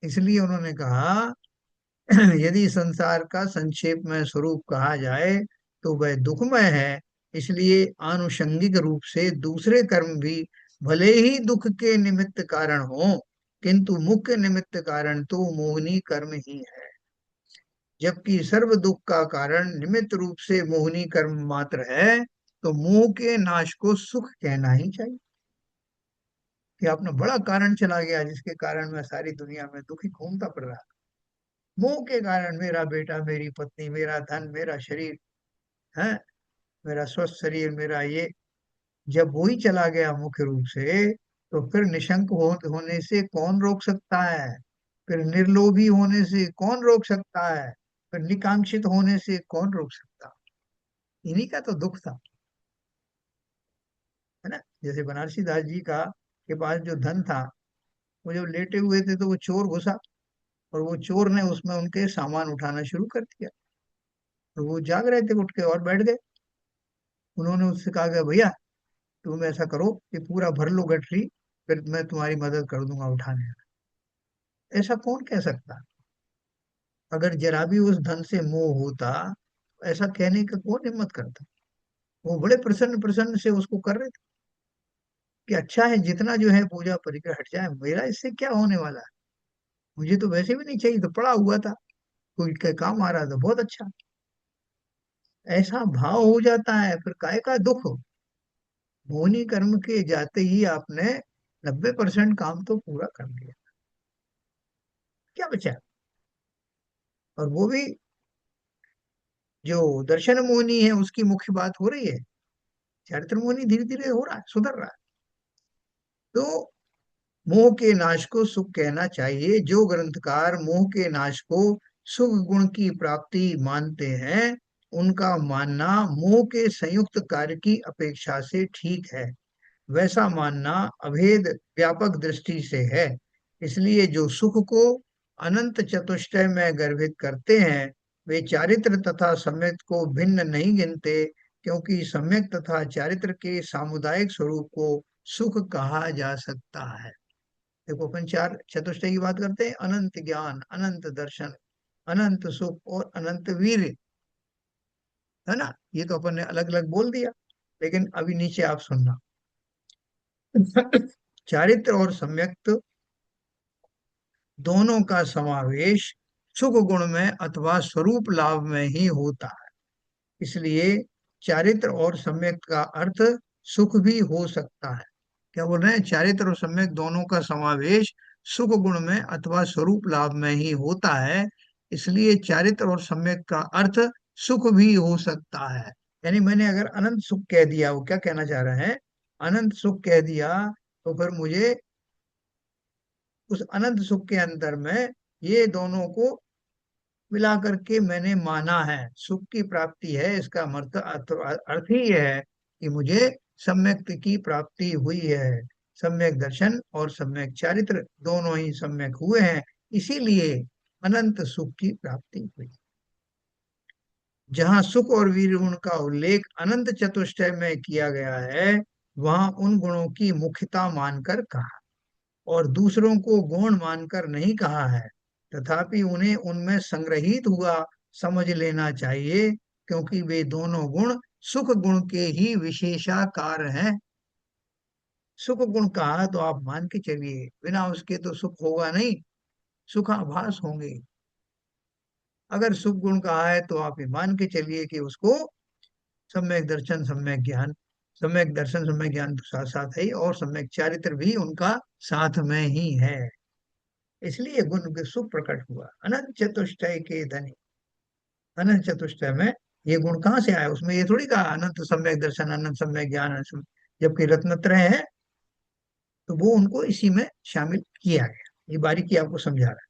S1: इसलिए उन्होंने कहा यदि संसार का संक्षेप में स्वरूप कहा जाए तो वह दुखमय है। इसलिए आनुषंगिक रूप से दूसरे कर्म भी भले ही दुख के निमित्त कारण हो, किंतु मुख्य निमित्त कारण तो मोहनी कर्म ही है। जबकि सर्व दुख का कारण निमित्त रूप से मोहनी कर्म मात्र है, तो मोह के नाश को सुख कहना ही चाहिए। कि अपना बड़ा कारण चला गया जिसके कारण मैं सारी दुनिया में दुखी घूमता पड़ रहा। मोह के कारण मेरा बेटा, मेरी पत्नी, मेरा धन, मेरा शरीर है, मेरा स्वस्थ शरीर, मेरा ये, जब वो ही चला गया मुख्य रूप से, तो फिर निशंक होने से कौन रोक सकता है? फिर निर्लोभी होने से कौन रोक सकता है? फिर निकांक्षित होने से कौन रोक सकता? इन्हीं का तो दुख था, है ना। जैसे बनारसी दास जी का के पास जो धन था, वो जब लेटे हुए थे तो वो चोर घुसा, और वो चोर ने उसमें उनके सामान उठाना शुरू कर दिया। तो वो जाग रहे थे, उठ के और बैठ गए। उन्होंने उससे कहा कि भैया तुम ऐसा करो कि पूरा भर लो गठरी, फिर मैं तुम्हारी मदद कर दूंगा उठाने में। ऐसा कौन कह सकता? अगर जरा भी उस धन से मोह होता, तो ऐसा कहने का कौन हिम्मत करता? वो बड़े प्रसन्न प्रसन्न से उसको कर रहे थे कि अच्छा है, जितना जो है पूजा परिकर हट जाए, मेरा इससे क्या होने वाला है? मुझे तो वैसे भी नहीं चाहिए, तो पड़ा हुआ था, कोई के काम आ रहा था, बहुत अच्छा। ऐसा भाव हो जाता है, फिर काय का दुख? मोहनी कर्म के जाते ही आपने 90% काम तो पूरा कर लिया, क्या बचा? और वो भी जो दर्शन मोहनी है उसकी मुख्य बात हो रही है। चरित्र मोहनी धीरे धीरे हो रहा है, सुधर रहा है। तो मोह के नाश को सुख कहना चाहिए। जो ग्रंथकार मोह के नाश को सुख गुण की प्राप्ति मानते हैं, उनका मानना मोह के संयुक्त कार्य की अपेक्षा से ठीक है। वैसा मानना अभेद व्यापक दृष्टि से है। इसलिए जो सुख को अनंत चतुष्टय में गर्भित करते हैं, वे चारित्र तथा सम्यक को भिन्न नहीं गिनते, क्योंकि सम्यक तथा चारित्र के सामुदायिक स्वरूप को सुख कहा जा सकता है। देखो, अपन चार चतुष्टय की बात करते हैं, अनंत ज्ञान, अनंत दर्शन, अनंत सुख और अनंत वीर, है ना। ये तो अपन ने अलग अलग बोल दिया, लेकिन अभी नीचे आप सुनना। चारित्र और सम्यक्त दोनों का समावेश सुख गुण में अथवा स्वरूप लाभ में ही होता है। इसलिए चारित्र और सम्यक का अर्थ सुख भी हो सकता है। क्या बोल रहे हैं? चारित्र और सम्यक दोनों का समावेश सुख गुण में अथवा स्वरूप लाभ में ही होता है। इसलिए चारित्र और सम्यक का अर्थ सुख भी हो सकता है। यानी मैंने अगर अनंत सुख कह दिया, वो क्या कहना चाह रहे हैं? अनंत सुख कह दिया, तो फिर मुझे उस अनंत सुख के अंदर में ये दोनों को मिला करके मैंने माना है, सुख की प्राप्ति है। इसका अर्थ ही यह है कि मुझे सम्यक की प्राप्ति हुई है। सम्यक दर्शन और सम्यक चारित्र दोनों ही सम्यक हुए हैं, इसीलिए अनंत सुख की प्राप्ति हुई। जहाँ सुख और वीर गुण का उल्लेख अनंत चतुष्टय में किया गया है, वहां उन गुणों की मुख्यता मानकर कहा, और दूसरों को गौण मानकर नहीं कहा है। तथापि उन्हें उनमें संग्रहित हुआ समझ लेना चाहिए, क्योंकि वे दोनों गुण सुख गुण के ही विशेषाकार हैं। सुख गुण कहा तो आप मान के चलिए, बिना उसके तो सुख होगा नहीं, सुखाभास होंगे। अगर सुख गुण कहा है तो आप ये मान के चलिए कि उसको सम्यक दर्शन, सम्यक ज्ञान, सम्यक दर्शन सम्यक ज्ञान तो साथ साथ है ही, और सम्यक चारित्र भी उनका साथ में ही है। इसलिए गुण के सुख प्रकट हुआ। अनंत चतुष्टय के धनी, अनंत चतुष्टय में ये गुण कहाँ से आया? उसमें ये थोड़ी कहा अनंत सम्यक दर्शन, अनंत सम्यक ज्ञान, जबकि रत्नत्रय है, तो वो उनको इसी में शामिल किया गया। ये बारीकी आपको समझा रहा है।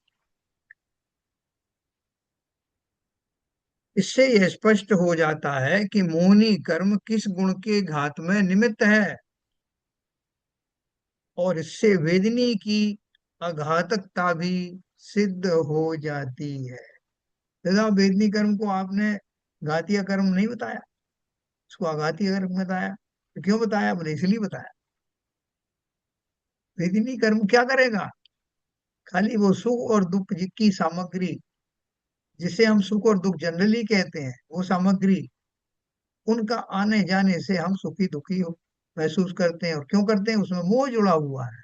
S1: इससे यह स्पष्ट हो जाता है कि मोहनी कर्म किस गुण के घात में निमित्त है, और इससे वेदनी की अघातकता भी सिद्ध हो जाती है। दादा, वेदनी कर्म को आपने घातीय कर्म नहीं बताया, उसको आघातीय कर्म बताया। तो क्यों बताया? बोले इसलिए बताया, वेदनी कर्म क्या करेगा? खाली वो सुख और दुख की सामग्री, जिसे हम सुख और दुख जनरली कहते हैं, वो सामग्री, उनका आने जाने से हम सुखी दुखी हो महसूस करते हैं। और क्यों करते हैं? उसमें मोह जुड़ा हुआ है।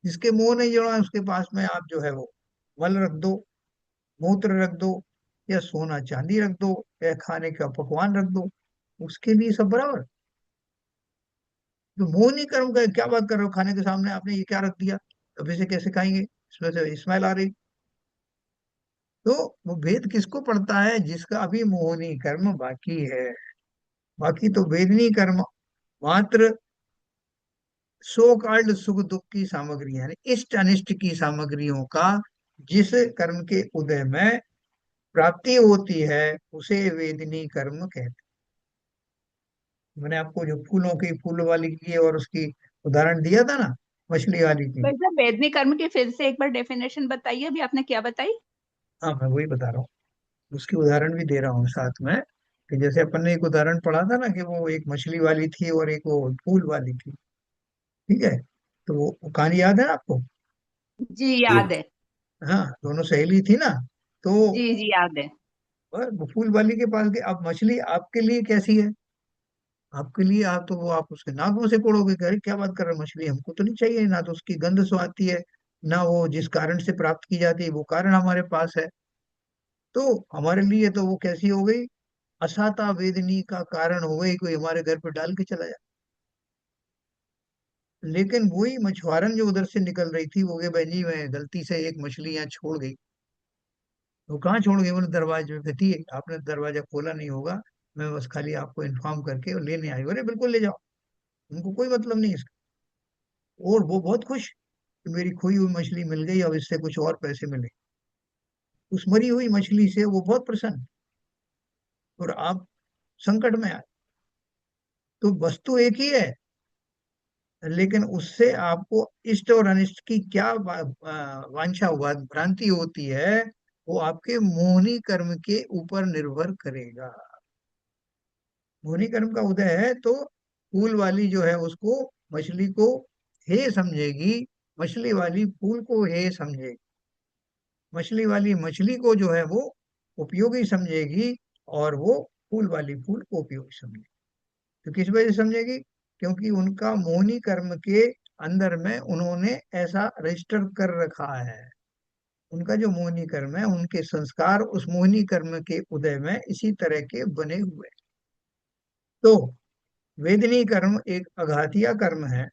S1: जिसके मोह नहीं जुड़ा है उसके पास में आप जो है वो मल रख दो, मूत्र रख दो, या सोना चांदी रख दो, या खाने का पकवान रख दो, उसके लिए सब बराबर। तो मोह नहीं कर्म का क्या बात कर रहे हो? खाने के सामने आपने ये क्या रख दिया, अब इसे कैसे खाएंगे, इसमें से स्मेल आ रही। तो वो भेद किसको पड़ता है? जिसका अभी मोहनी कर्म बाकी है। बाकी तो वेदनी कर्म मात्र सो कॉल्ड सुख दुख की सामग्री, यानी इष्ट अनिष्ट की सामग्रियों का जिस कर्म के उदय में प्राप्ति होती है, उसे वेदनी कर्म कहते हैं। मैंने आपको जो फूलों की, फूल वाली की और उसकी उदाहरण दिया था ना, मछली वाली की।
S3: वैसे वेदनी कर्म की फिर से एक बार डेफिनेशन बताइए, अभी आपने क्या बताई?
S1: हाँ, मैं वही बता रहा हूँ, उसकी उदाहरण भी दे रहा हूँ साथ में। कि जैसे अपन ने एक उदाहरण पढ़ा था ना, कि वो एक मछली वाली थी और एक वो फूल वाली थी। ठीक है? तो वो कहानी याद है आपको?
S3: जी
S2: जी।
S3: याद है।
S1: हाँ, दोनों सहेली थी ना। तो
S3: जी जी याद है।
S1: वो फूल वाली के पास गए। अब मछली आपके लिए कैसी है? आपके लिए आप तो वो आप उसके नाक में से कोड़ोगे कि अरे क्या बात कर रहे हो, मछली हमको तो नहीं चाहिए, ना तो उसकी गंध स्वादती है, ना वो जिस कारण से प्राप्त की जाती है वो कारण हमारे पास है। तो हमारे लिए तो वो कैसी हो गई? असाता वेदनी का कारण हो गई, कोई हमारे घर पे डाल के चला जाए। लेकिन वही मछुआरन जो उधर से निकल रही थी, वो कहे बहन जी मैं गलती से एक मछली यहाँ छोड़ गई। वो कहाँ छोड़ गई? बोले दरवाजे पे थी, आपने दरवाजा खोला नहीं होगा, मैं बस खाली आपको इन्फॉर्म करके और लेने आई। अरे बिल्कुल ले जाओ, उनको कोई मतलब नहीं इसका। और वो बहुत खुश कि मेरी खोई हुई मछली मिल गई, अब इससे कुछ और पैसे मिले। उस मरी हुई मछली से वो बहुत प्रसन्न। और आप संकट में आए, तो वस्तु एक ही है, लेकिन उससे आपको इष्ट और अनिष्ट की क्या वांछा हुआ, भ्रांति होती है, वो आपके मोहनी कर्म के ऊपर निर्भर करेगा। मोहनी कर्म का उदय है तो फूल वाली जो है उसको, मछली को हे समझेगी, मछली वाली फूल को हे समझेगी, मछली वाली मछली को जो है वो उपयोगी समझेगी, और वो फूल वाली फूल को उपयोगी समझेगी। तो किस वजह से समझेगी? क्योंकि उनका मोहनी कर्म के अंदर में उन्होंने ऐसा रजिस्टर कर रखा है। उनका जो मोहनी कर्म है, उनके संस्कार उस मोहनी कर्म के उदय में इसी तरह के बने हुए हैं। तो वेदनी कर्म एक अघातिया कर्म है,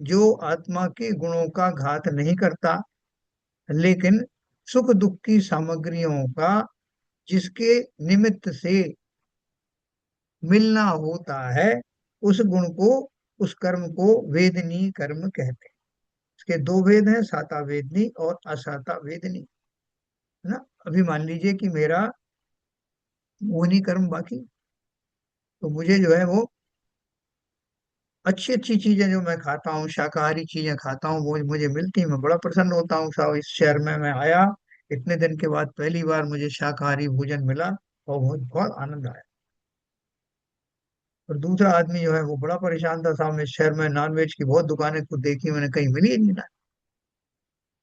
S1: जो आत्मा के गुणों का घात नहीं करता, लेकिन सुख दुख की सामग्रियों का जिसके निमित्त से मिलना होता है, उस गुण को, उस कर्म को वेदनी कर्म कहते हैं। इसके दो वेद हैं, साता वेदनी और असाता वेदनी, है ना? अभी मान लीजिए कि मेरा मोहनी कर्म बाकी, तो मुझे जो है वो अच्छी अच्छी चीजें जो मैं खाता हूँ, शाकाहारी चीजें खाता हूँ, वो मुझे मिलती हैं, मैं बड़ा प्रसन्न होता हूँ। साहब, इस शहर में मैं आया, इतने दिन के बाद पहली बार मुझे शाकाहारी भोजन मिला, और मुझे बहुत आनंद आया। और दूसरा आदमी जो है वो बड़ा परेशान था, साहब इस शहर में नॉनवेज की बहुत दुकानें खुद देखी मैंने, कहीं मिली ही नहीं ना,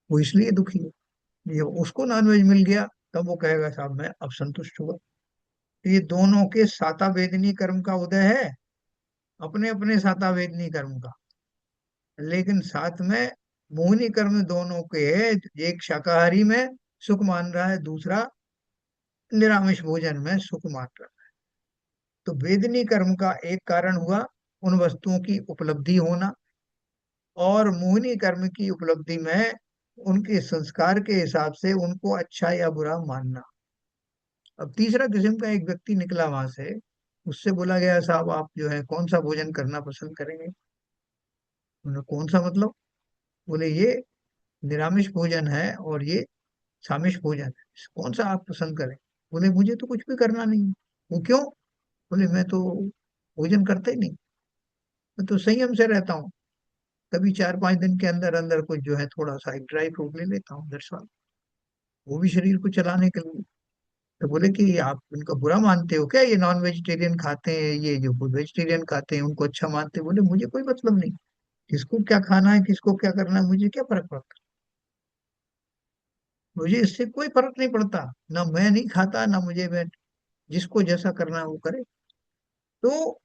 S1: वो इसलिए दुखी है। ये उसको नॉनवेज मिल गया, तब वो कहेगा साहब मैं अब संतुष्ट हुआ। तो ये दोनों के साता वेदनी कर्म का उदय है, अपने अपने साता वेदनी कर्म का। लेकिन साथ में मोहिनी कर्म दोनों के है। एक शाकाहारी में सुख मान रहा है, दूसरा निरामिष भोजन में सुख मान रहा है। तो वेदनी कर्म का एक कारण हुआ उन वस्तुओं की उपलब्धि होना, और मोहिनी कर्म की उपलब्धि में उनके संस्कार के हिसाब से उनको अच्छा या बुरा मानना। अब तीसरा किस्म का एक व्यक्ति निकला वहां से, उससे बोला गया साहब आप जो है कौन सा भोजन करना पसंद करेंगे। उन्होंने कौन सा मतलब, बोले ये निरामिष भोजन है और ये सामिष भोजन है, कौन सा आप पसंद करें। बोले मुझे तो कुछ भी करना नहीं है। वो क्यों, बोले मैं तो भोजन करता ही नहीं, मैं तो संयम से रहता हूँ। कभी 4-5 दिन के अंदर अंदर कुछ जो है थोड़ा सा एक ड्राई फ्रूट ले लेता हूँ दरअसल, वो भी शरीर को चलाने के लिए। तो बोले कि आप इनका बुरा मानते हो क्या, ये नॉन वेजिटेरियन खाते हैं, ये जो वेजिटेरियन खाते हैं उनको अच्छा मानते हैं। बोले मुझे कोई मतलब नहीं, किसको क्या खाना है किसको क्या करना है मुझे क्या फर्क पड़ता है, मुझे इससे कोई फर्क नहीं पड़ता। ना मैं नहीं खाता ना मुझे, मैं जिसको जैसा करना है वो करे। तो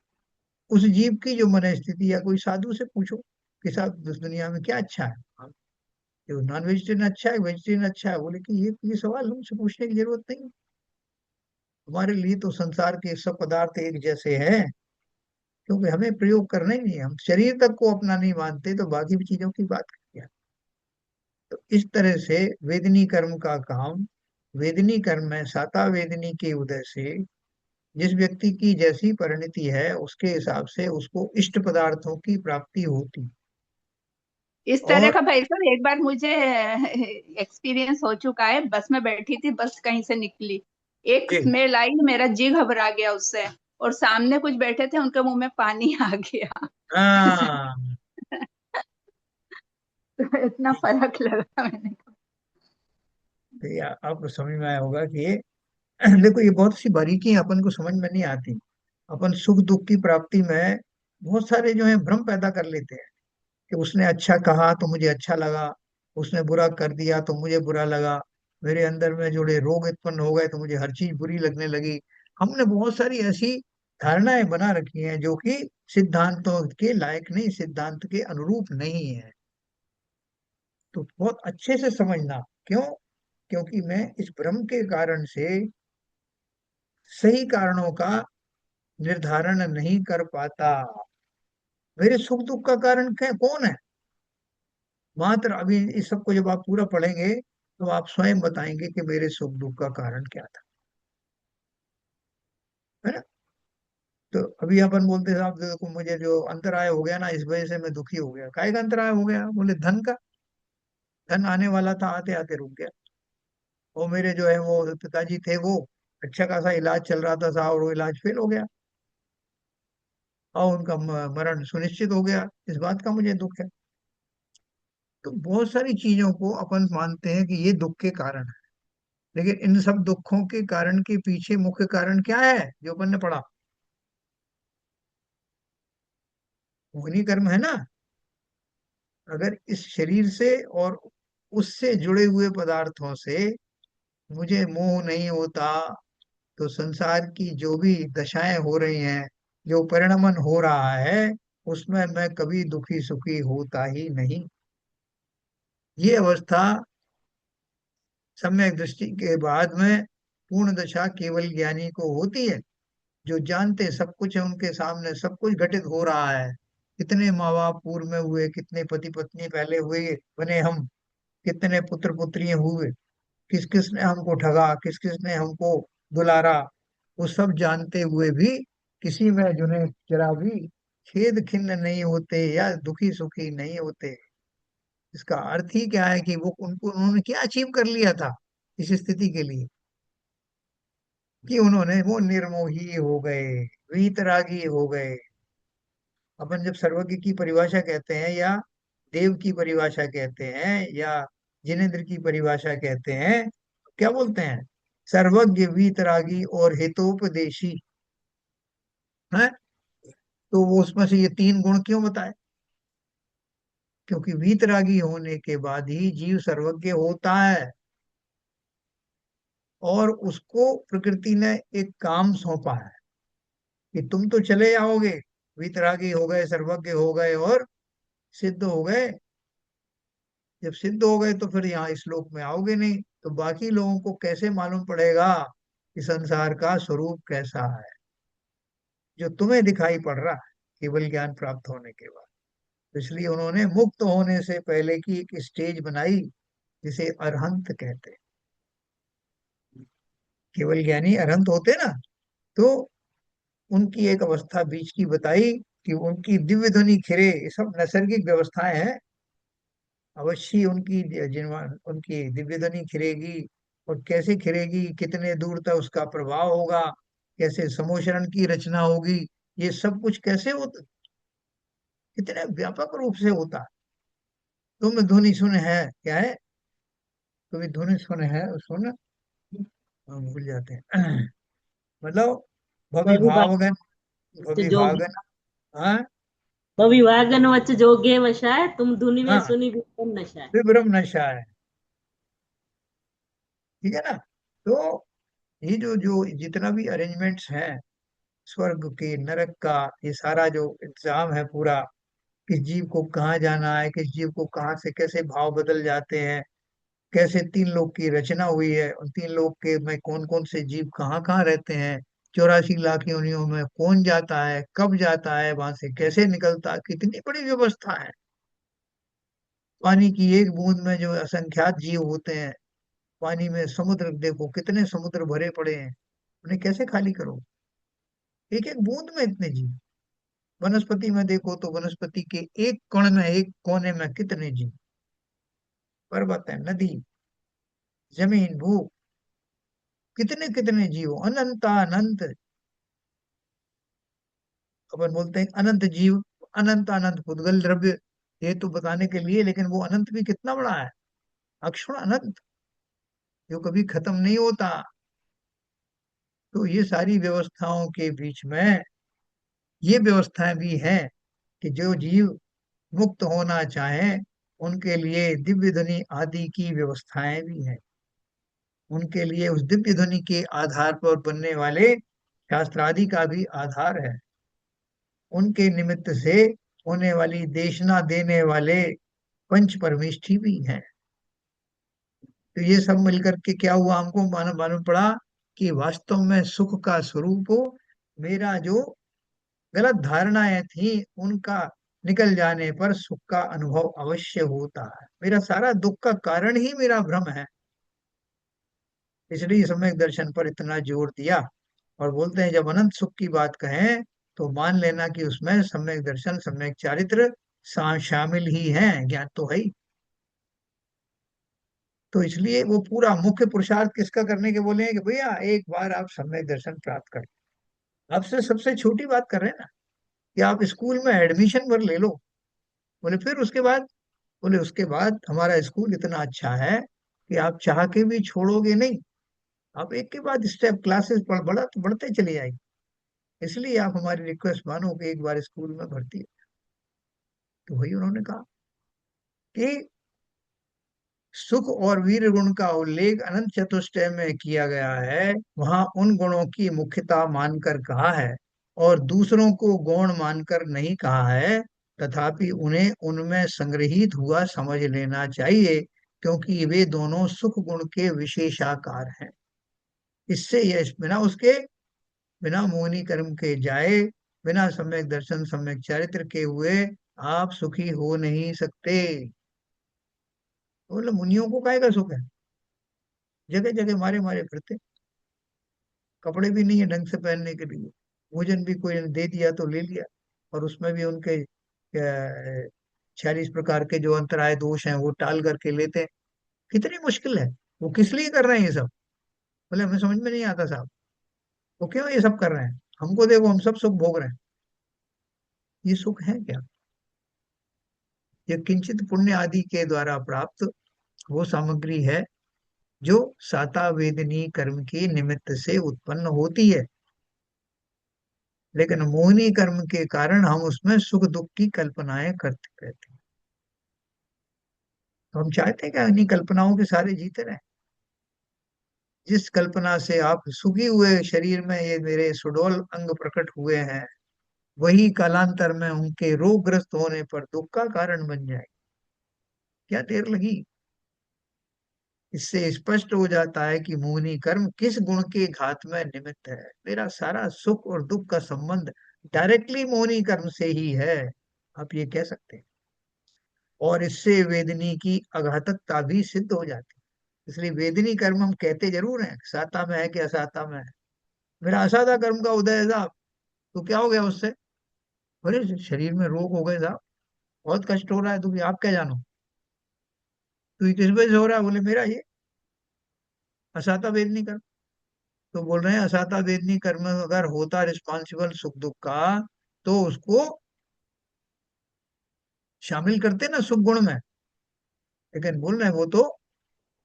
S1: उस जीव की जो मन स्थिति, या कोई साधु से पूछो कि साहब इस दुनिया में क्या अच्छा है, जो नॉन वेजिटेरियन अच्छा है वेजिटेरियन अच्छा है। बोले कि ये सवाल हमसे पूछने की जरूरत नहीं, हमारे लिए तो संसार के सब पदार्थ एक जैसे हैं, क्योंकि हमें प्रयोग करना ही नहीं है, हम शरीर तक को अपना नहीं मानते तो बाकी भी चीजों की बात क्या। तो इस तरह से वेदनी कर्म का काम, वेदनी कर्म में साता वेदनी के उदय से जिस व्यक्ति की जैसी परिणति है उसके हिसाब से उसको इष्ट पदार्थों की प्राप्ति होती।
S3: इस तरह
S1: और
S3: का भाई साहब एक बार मुझे एक्सपीरियंस हो चुका है। बस में बैठी थी, बस कहीं से निकली, एक
S1: जी
S3: स्मेल आई, मेरा जी घबरा गया उससे, और सामने कुछ बैठे थे उनके मुंह में पानी आ गया।
S1: हाँ,
S3: तो इतना फर्क लगा मैंने।
S1: तो ये आपको समझ में आया होगा कि ये देखो ये बहुत सी बारीकियां अपन को समझ में नहीं आती। अपन सुख दुख की प्राप्ति में बहुत सारे जो है भ्रम पैदा कर लेते हैं कि उसने अच्छा कहा तो मुझे अच्छा लगा, उसने बुरा कर दिया तो मुझे बुरा लगा, मेरे अंदर में जोड़े रोग उत्पन्न हो गए तो मुझे हर चीज बुरी लगने लगी। हमने बहुत सारी ऐसी धारणाएं बना रखी हैं जो कि सिद्धांतों के लायक नहीं, सिद्धांत के अनुरूप नहीं है। तो बहुत अच्छे से समझना, क्यों, क्योंकि मैं इस भ्रम के कारण से सही कारणों का निर्धारण नहीं कर पाता। मेरे सुख दुख का कारण कौन है, मात्र अभी इस सबको जब आप पूरा पढ़ेंगे तो आप स्वयं बताएंगे कि मेरे सुख दुख का कारण क्या था, है ना। तो अभी अपन बोलते साहब देखो मुझे जो अंतराय हो गया ना इस वजह से मैं दुखी हो गया, काहे का अंतराय हो गया, बोले धन का। धन आने वाला था, आते आते रुक गया। वो मेरे जो है वो पिताजी थे, वो अच्छा खासा इलाज चल रहा था साहब, और वो इलाज फेल हो गया और उनका मरण सुनिश्चित हो गया, इस बात का मुझे दुख है। तो बहुत सारी चीजों को अपन मानते हैं कि ये दुख के कारण है, लेकिन इन सब दुखों के कारण के पीछे मुख्य कारण क्या है जो अपन ने पढ़ा, मोहिनी कर्म है ना। अगर इस शरीर से और उससे जुड़े हुए पदार्थों से मुझे मोह नहीं होता तो संसार की जो भी दशाएं हो रही हैं, जो परिणमन हो रहा है, उसमें मैं कभी दुखी सुखी होता ही नहीं। ये अवस्था सम्यक दृष्टि के बाद में पूर्ण दशा केवल ज्ञानी को होती है, जो जानते सब कुछ है, उनके सामने सब कुछ घटित हो रहा है। कितने माँ बाप पूर्व में हुए, कितने पति पत्नी पहले हुए बने हम, कितने पुत्र पुत्रियां हुए, किस किस ने हमको ठगा, किस किस ने हमको दुलारा, वो सब जानते हुए भी किसी में जिन्हें जरा भी खेद खिन्न नहीं होते या दुखी सुखी नहीं होते। इसका अर्थ ही क्या है कि वो उनको उन्होंने क्या अचीव कर लिया था इस स्थिति के लिए, कि उन्होंने वो निर्मोही हो गए, वीतरागी हो गए। अपन जब सर्वज्ञ की परिभाषा कहते हैं, या देव की परिभाषा कहते हैं, या जिनेन्द्र की परिभाषा कहते हैं, तो क्या बोलते हैं, सर्वज्ञ वीतरागी और हितोपदेशी है। तो वो उसमें से ये तीन गुण क्यों बताए, क्योंकि वीतरागी होने के बाद ही जीव सर्वज्ञ होता है, और उसको प्रकृति ने एक काम सौंपा है कि तुम तो चले जाओगे, वीतरागी हो गए सर्वज्ञ हो गए और सिद्ध हो गए, जब सिद्ध हो गए तो फिर यहाँ इस लोक में आओगे नहीं, तो बाकी लोगों को कैसे मालूम पड़ेगा कि संसार का स्वरूप कैसा है, जो तुम्हें दिखाई पड़ रहा है केवल ज्ञान प्राप्त होने के बाद। तो इसलिए उन्होंने मुक्त होने से पहले की एक स्टेज बनाई, जिसे अरहंत कहते हैं। केवल ज्ञानी अरहंत होते ना, तो उनकी एक अवस्था बीच की बताई कि उनकी दिव्य ध्वनि खिरे, ये सब नैसर्गिक व्यवस्थाएं हैं। अवश्य उनकी उनकी दिव्य ध्वनि खिरेगी, और कैसे खिरेगी, कितने दूर तक उसका प्रभाव होगा, कैसे समोशरण की रचना होगी, ये सब कुछ कैसे होता, कितने व्यापक रूप से होता। तुम ध्वनि सुन है क्या है, कभी ध्वनि सुन है सुन, हम भूल जाते हैं। मतलब भविभावगन,
S4: जोगी
S1: भविभागन। हाँ।
S4: विभागन वच जोगे वशाय, तुम धुनि में
S1: हाँ,
S4: सुनी विक्रम नशाय।
S1: विभ्रम नशा है, ठीक है ना। तो ये जो जो जितना भी अरेंजमेंट्स हैं स्वर्ग के नरक का, ये सारा जो इंतजाम है पूरा, किस जीव को कहाँ जाना है, किस जीव को कहाँ से कैसे भाव बदल जाते हैं, कैसे तीन लोक की रचना हुई है, उन तीन लोक के में कौन कौन से जीव कहाँ कहाँ रहते हैं, 84 लाख योनियों में कौन जाता है, कब जाता है, वहां से कैसे निकलता है, कितनी बड़ी व्यवस्था है। पानी की एक बूंद में जो असंख्यात जीव होते हैं, पानी में समुद्र देखो कितने समुद्र भरे पड़े हैं, उन्हें कैसे खाली करो, एक एक बूंद में इतने जीव। वनस्पति में देखो तो वनस्पति के एक कण में, एक कोने में कितने जीव, पर्वत है, नदी, जमीन, भू, कितने कितने जीव, अनंत अनंत। अपन बोलते हैं अनंत जीव, अनंत अनंत पुद्गल द्रव्य, ये तो बताने के लिए, लेकिन वो अनंत भी कितना बड़ा है, अक्षर अनंत, जो कभी खत्म नहीं होता। तो ये सारी व्यवस्थाओं के बीच में ये व्यवस्थाएं भी हैं कि जो जीव मुक्त होना चाहे, उनके लिए दिव्य ध्वनि आदि की व्यवस्थाएं भी हैं। उनके लिए उस दिव्य ध्वनि के आधार पर बनने वाले शास्त्रादि का भी आधार है। उनके निमित्त से होने वाली देशना देने वाले पंच परमेष्ठी भी हैं। तो ये सब मिलकर के क्या हुआ, हमको मालूम मालूम पड़ा कि वास्तव में सुख का स्वरूप हो, मेरा जो गलत धारणाएं थी उनका निकल जाने पर सुख का अनुभव अवश्य होता है। मेरा सारा दुख का कारण ही मेरा भ्रम है। इसलिए सम्यक दर्शन पर इतना जोर दिया, और बोलते हैं जब अनंत सुख की बात कहें तो मान लेना कि उसमें सम्यक दर्शन, सम्यक चारित्र शामिल ही है, ज्ञान तो है ही। तो इसलिए वो पूरा मुख्य पुरुषार्थ किसका करने के बोले हैं कि भैया एक बार आप सम्यक दर्शन प्राप्त कर, आपसे सबसे छोटी बात कर रहे हैं ना, कि आप स्कूल में एडमिशन भर ले लो। बोले फिर उसके बाद, बोले उसके बाद हमारा स्कूल इतना अच्छा है कि आप चाह के भी छोड़ोगे नहीं, आप एक के बाद स्टेप क्लासेस बढ़ते चले जाएंगे। इसलिए आप हमारी रिक्वेस्ट मानो कि एक बार स्कूल में भर्ती हो। तो वही उन्होंने कहा कि सुख और वीर गुण का उल्लेख अनंत चतुष्टय में किया गया है, वहां उन गुणों की मुख्यता मानकर कहा है, और दूसरों को गौण मानकर नहीं कहा है। तथापि उन्हें उनमें संग्रहित हुआ समझ लेना चाहिए, क्योंकि वे दोनों सुख गुण के विशेषाकार हैं। इससे यह बिना उसके, बिना मोहिनी कर्म के जाए, बिना सम्यक दर्शन सम्यक चारित्र के हुए आप सुखी हो नहीं सकते। बोले मुनियों को काहे का सुख है, जगह जगह मारे मारे फिरते, कपड़े भी नहीं है ढंग से पहनने के लिए, भोजन भी कोई ने दे दिया तो ले लिया, और उसमें भी उनके 46 प्रकार के जो अंतराय दोष हैं वो टाल करके लेते हैं। कितनी मुश्किल है, वो किस लिए कर रहे हैं ये सब। बोले हमें समझ में नहीं आता साहब, वो क्यों ये सब कर रहे हैं, हमको देखो हम सब सुख भोग रहे हैं। ये सुख है क्या, ये किंचित पुण्य आदि के द्वारा प्राप्त वो सामग्री है जो साता वेदनी कर्म के निमित्त से उत्पन्न होती है। लेकिन मोहिनी कर्म के कारण हम उसमें सुख दुख की कल्पनाएं करते रहते हैं। तो हम चाहते हैं कि इन्हीं कल्पनाओं के सारे जीते रहे। जिस कल्पना से आप सुखी हुए शरीर में ये मेरे सुडौल अंग प्रकट हुए हैं, वही कालांतर में उनके रोगग्रस्त होने पर दुख का कारण बन जाए। क्या देर लगी। इससे स्पष्ट हो जाता है कि मोहिनी कर्म किस गुण के घात में निमित्त है। मेरा सारा सुख और दुख का संबंध डायरेक्टली मोहिनी कर्म से ही है, आप ये कह सकते हैं। और इससे वेदनी की अघातकता भी सिद्ध हो जाती है। इसलिए वेदनी कर्म हम कहते जरूर हैं, साता में है कि असाता में है। मेरा असाता कर्म का उदय है साहब, तो क्या हो गया उससे? अरे शरीर में रोग हो गए साहब, बहुत कष्ट हो रहा है, तो आप क्या जानो। तो ये किस वजह से हो रहा है? बोले मेरा ये असाता वेदनी कर्म। तो बोल रहे हैं असाता वेदनी कर्म अगर होता रिस्पॉन्सिबल सुख दुख का, तो उसको शामिल करते ना सुख गुण में। लेकिन बोल रहे हैं वो तो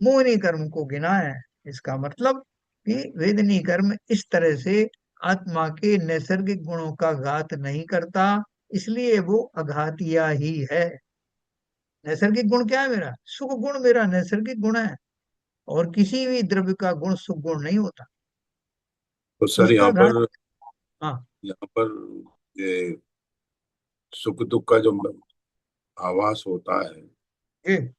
S1: मोहिनी कर्म को गिना है। इसका मतलब कि वेदनी कर्म इस तरह से आत्मा के नैसर्गिक गुणों का घात नहीं करता, इसलिए वो अघातिया ही है। नैसर्गिक गुण क्या है? मेरा सुख गुण मेरा नैसर्गिक गुण है, और किसी भी द्रव्य का गुण सुख गुण नहीं होता।
S2: तो सर
S1: उसका
S2: यहाँ
S1: घात।
S2: पर
S1: हाँ।
S2: यहाँ पर ये सुख दुख का जो आभास होता है,
S1: ये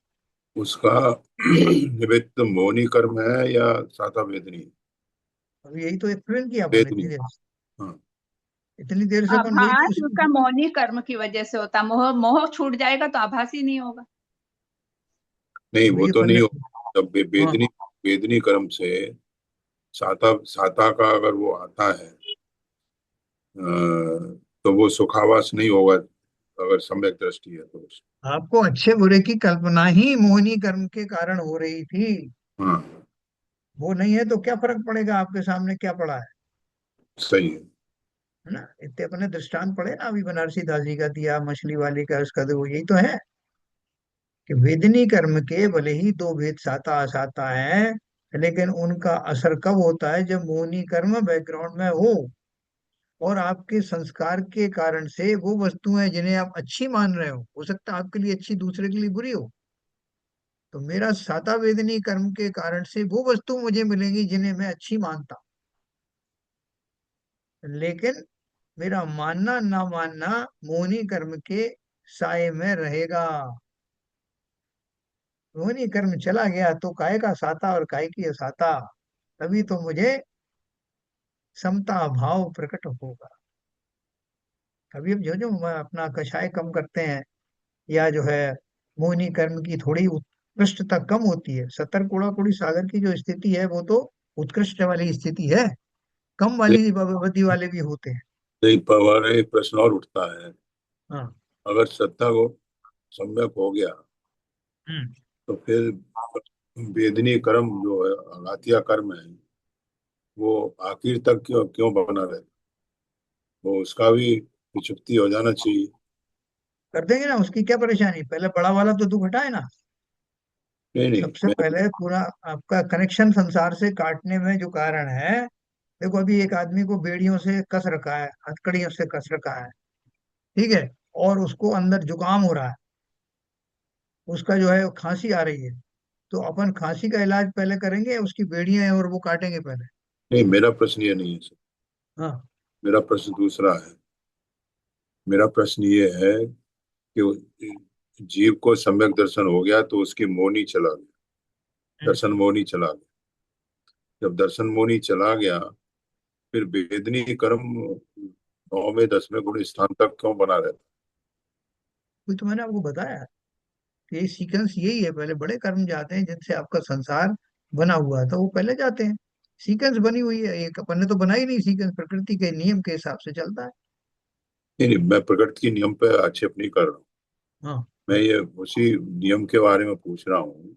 S2: उसका निमित्त मौनी कर्म है या साता वेदनी?
S1: अब यही तो एक्सप्लेन किया अपन
S2: वेदनी।
S1: इतनी देर से।
S2: हाँ।
S1: इतनी देर से अपन वही तो
S3: आभास
S1: उसी।
S3: उसका मौनी कर्म की वजह से होता, मोह मोह छूट जाएगा तो आभास ही नहीं होगा।
S2: नहीं, वो
S1: वही
S2: तो
S1: अपन ने।
S2: नहीं हो। जब
S1: हाँ।
S2: वेदनी वेदनी कर्म से साता साता का अगर वो आता है, तो वो सुखावास नहीं होगा, अगर सम्यक दृष्टि है तो
S1: आपको अच्छे बुरे की कल्पना ही मोहिनी कर्म के कारण हो रही थी।
S2: हाँ,
S1: वो नहीं है तो क्या फर्क पड़ेगा? आपके सामने क्या पड़ा
S2: सही है।
S1: है ना? इतने अपने दृष्टांत पड़े ना, अभी बनारसी दास जी का दिया, मछली वाले का, उसका, तो वो यही तो है कि वेदनी कर्म के भले ही दो भेद साता असाता है, लेकिन उनका असर कब होता है? जब मोहिनी कर्म बैकग्राउंड में हो, और आपके संस्कार के कारण से वो वस्तुएं जिन्हें आप अच्छी मान रहे हो सकता है आपके लिए अच्छी, दूसरे के लिए बुरी हो। तो मेरा साता वेदनी कर्म के कारण से वो वस्तु मुझे मिलेगी जिन्हें मैं अच्छी मानता हूं। लेकिन मेरा मानना ना मानना मोहिनी कर्म के साए में रहेगा। मोहिनी कर्म चला गया तो काय का साता और काय की असाता, तभी तो मुझे समता भाव प्रकट होगा। कभी हम जो जो हम अपना कषाय कम करते हैं, या जो है मोहिनी कर्म की थोड़ी उत्कृष्टता कम होती है, सतर कुड़ा कुड़ी सागर की जो स्थिति है वो तो उत्कृष्ट वाली स्थिति है। कम
S2: नहीं,
S1: वाली भगवती वाले भी होते हैं।
S2: नहीं, पर एक प्रश्न और उठता है।
S1: हाँ।
S2: अगर सत्ता को सम्यक हो गया,
S1: हम्म।
S2: तो फिर वेदनी कर्म जो है, अघातिया कर्म है, वो आखिर तक क्यों क्यों बना रहता? वो उसका भी विचुप्ति हो जाना चाहिए।
S1: कर देंगे ना, उसकी क्या परेशानी? पहले बड़ा वाला तो दुख हटाए ना।
S2: नहीं, नहीं,
S1: सबसे
S2: मैं
S1: पहले पूरा आपका कनेक्शन संसार से काटने में जो कारण है, देखो अभी एक आदमी को बेड़ियों से कस रखा है, हथकड़ियों से कस रखा है, ठीक है, और उसको अंदर जुकाम हो रहा है, उसका जो है खांसी आ रही है, तो अपन खांसी का इलाज पहले करेंगे, उसकी बेड़ियां हैं और वो काटेंगे पहले?
S2: नहीं, मेरा प्रश्न ये नहीं है सर।
S1: हाँ।
S2: मेरा प्रश्न दूसरा है। मेरा प्रश्न ये है कि जीव को सम्यक दर्शन हो गया तो उसकी मोनी चला गया,
S1: हम्म।
S2: दर्शन मोनी चला गया। जब दर्शन मोनी चला गया, फिर वेदनी कर्म 9वें 10वें गुण स्थान तक क्यों बना रहता?
S1: वही तो मैंने आपको बताया कि ये सीक्वेंस यही है, पहले बड़े कर्म जाते हैं जिनसे आपका संसार बना हुआ था, वो पहले जाते हैं। सीक्वेंस बनी हुई है, एक अपन ने तो बनाई नहीं सीक्वेंस, प्रकृति के नियम के हिसाब से चलता है।
S2: नहीं, नहीं, मैं प्रकृति के नियम पे आक्षेप नहीं कर रहा हूँ।
S1: हाँ।
S2: मैं ये उसी नियम के बारे में पूछ रहा हूँ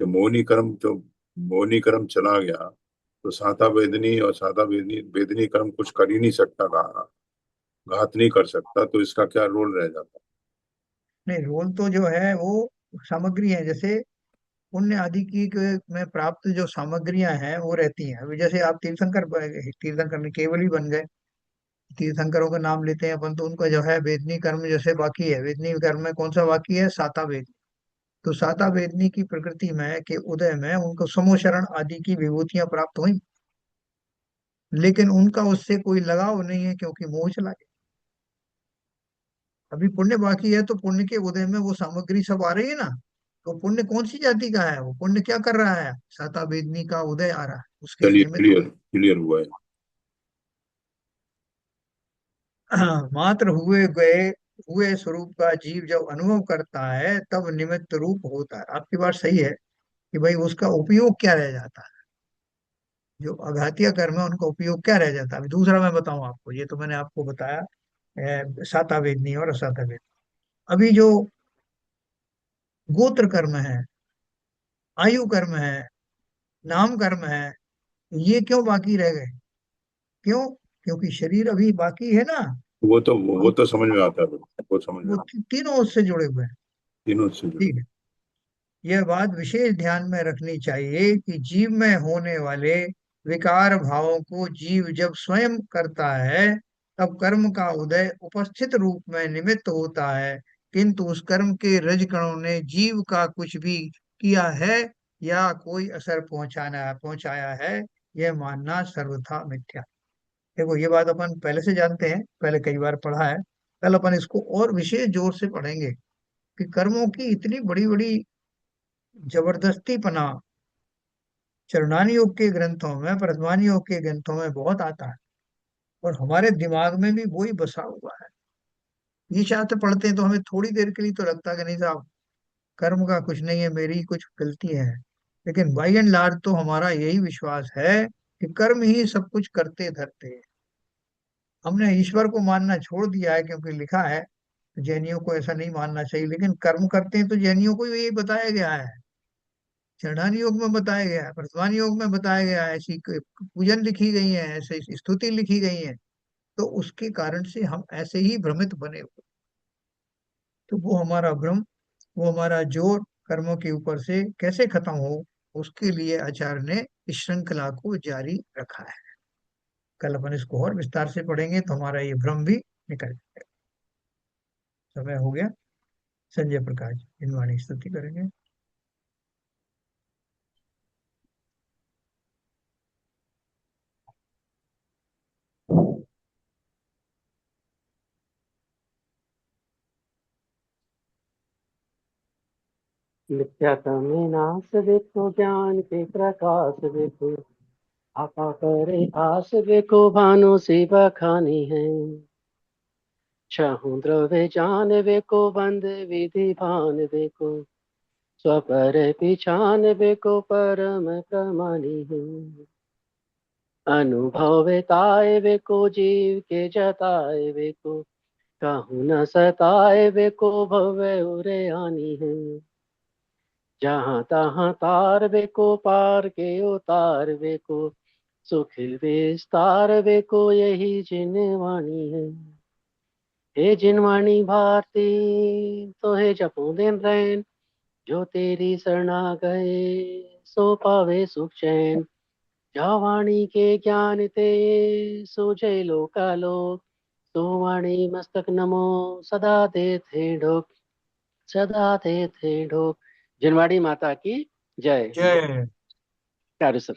S2: कि मोनी कर्म चला गया, तो साता वेदनी और साता वेदनी वेदनी कर्म कुछ कर ही नहीं सकता, घात नहीं कर सकता, तो इसका क्या रोल रह जाता?
S1: नहीं, रोल तो जो है वो सामग्री है, जैसे पुण्य आदि की में प्राप्त जो सामग्रियां हैं वो रहती हैं। अभी जैसे आप तीर्थंकर तीर्थंकर में केवल ही बन गए, तीर्थंकरों का नाम लेते हैं अपन, तो उनका जो है वेदनी कर्म जैसे बाकी है। वेदनी कर्म में कौन सा बाकी है? साता वेद। तो साता वेदनी की प्रकृति में के उदय में उनको समोशरण आदि की विभूतियां प्राप्त हुई, लेकिन उनका उससे कोई लगाव नहीं है, क्योंकि मोह चला गया। अभी पुण्य बाकी है, तो पुण्य के उदय में वो सामग्री सब आ रही है ना। तो पुण्य कौन सी जाति का है, वो पुण्य क्या कर रहा है, साता वेदनी का उदय आ रहा है, उसके
S2: चलिए,
S1: निमित्त
S2: क्लियर क्लियर हुआ है।
S1: मात्र हुए गए हुए स्वरूप का जीव जब अनुभव करता है तब निमित्त रूप होता है। आपकी बात सही है कि भाई उसका उपयोग क्या रह जाता है, जो अघातीय कर्म है उनका उपयोग क्या रह जाता है। अभी दूसरा मैं बताऊं आपको, ये तो मैंने आपको बताया साता वेदनी और असाता वेदनी। अभी जो गोत्र कर्म है, आयु कर्म है, नाम कर्म है, ये क्यों बाकी रह गए, क्यों? क्योंकि शरीर अभी बाकी है ना।
S2: वो
S1: हम
S2: तो समझ में आता है, वो समझ में
S1: वो
S2: आता
S1: तीनों उससे जुड़े हुए हैं।
S2: है। तीनों से जुड़े।
S1: ठीक है, यह बात विशेष ध्यान में रखनी चाहिए कि जीव में होने वाले विकार भावों को जीव जब स्वयं करता है तब कर्म का उदय उपस्थित रूप में निमित्त होता है, किंतु उस कर्म के रजकणों ने जीव का कुछ भी किया है या कोई असर पहुंचाया है, यह मानना सर्वथा मिथ्या। देखो ये बात अपन पहले से जानते हैं, पहले कई बार पढ़ा है। कल अपन इसको और विशेष जोर से पढ़ेंगे कि कर्मों की इतनी बड़ी बड़ी जबरदस्ती पना चरणानी योग के ग्रंथों में, प्रथमानी योग के ग्रंथों में बहुत आता है, और हमारे दिमाग में भी वही बसा हुआ है। ये शास्त्र पढ़ते हैं तो हमें थोड़ी देर के लिए तो लगता है कि नहीं साहब, कर्म का कुछ नहीं है, मेरी ही कुछ गलती है। लेकिन बाई एंड लार्ज तो हमारा यही विश्वास है कि कर्म ही सब कुछ करते धरते हैं। हमने ईश्वर को मानना छोड़ दिया है, क्योंकि लिखा है, जैनियों को ऐसा नहीं मानना चाहिए, लेकिन कर्म करते हैं तो जैनियों को यही बताया गया है, चरणानी योग में बताया गया है, वर्तमान योग में बताया गया है, ऐसी पूजन लिखी गई है, ऐसे स्तुति लिखी गई है। तो उसके कारण से हम ऐसे ही भ्रमित बने हुए। तो वो हमारा भ्रम, वो हमारा जोर कर्मों के ऊपर से कैसे खत्म हो, उसके लिए आचार्य ने इस श्रृंखला को जारी रखा है। कल अपन इसको और विस्तार से पढ़ेंगे तो हमारा ये भ्रम भी निकल जाएगा। समय हो गया। संजय प्रकाश इनवाणी स्तुति करेंगे।
S5: मिथ्यात्व में नाश देखो, ज्ञान के प्रकाश देखो, आपा करे आस देखो, भानु से बखानी है। छहु द्रव्य जान देखो, बंद विधि भान देखो, स्वपर पिछान देखो, परम प्रमाणी है। अनुभव ताए देखो, जीव के जताए देखो, कहूँ न सताए देखो, भवे उरे आनी है। जहाँ तहाँ तार बेको, पार के उतार बेको, सुखिल विस्तार बेको, यही जिनवाणी है। हे जिनवाणी भारती, तो हे जपू दिन रैन, जो तेरी शरणा गए सो पावे सुख चैन। जा वाणी के ज्ञान ते सूझे लोकालोक, तो वाणी मस्तक नमो सदा देते ढोक, सदा देते ढोक। जिनवाणी माता की जय।
S1: जय।
S5: चारू सर।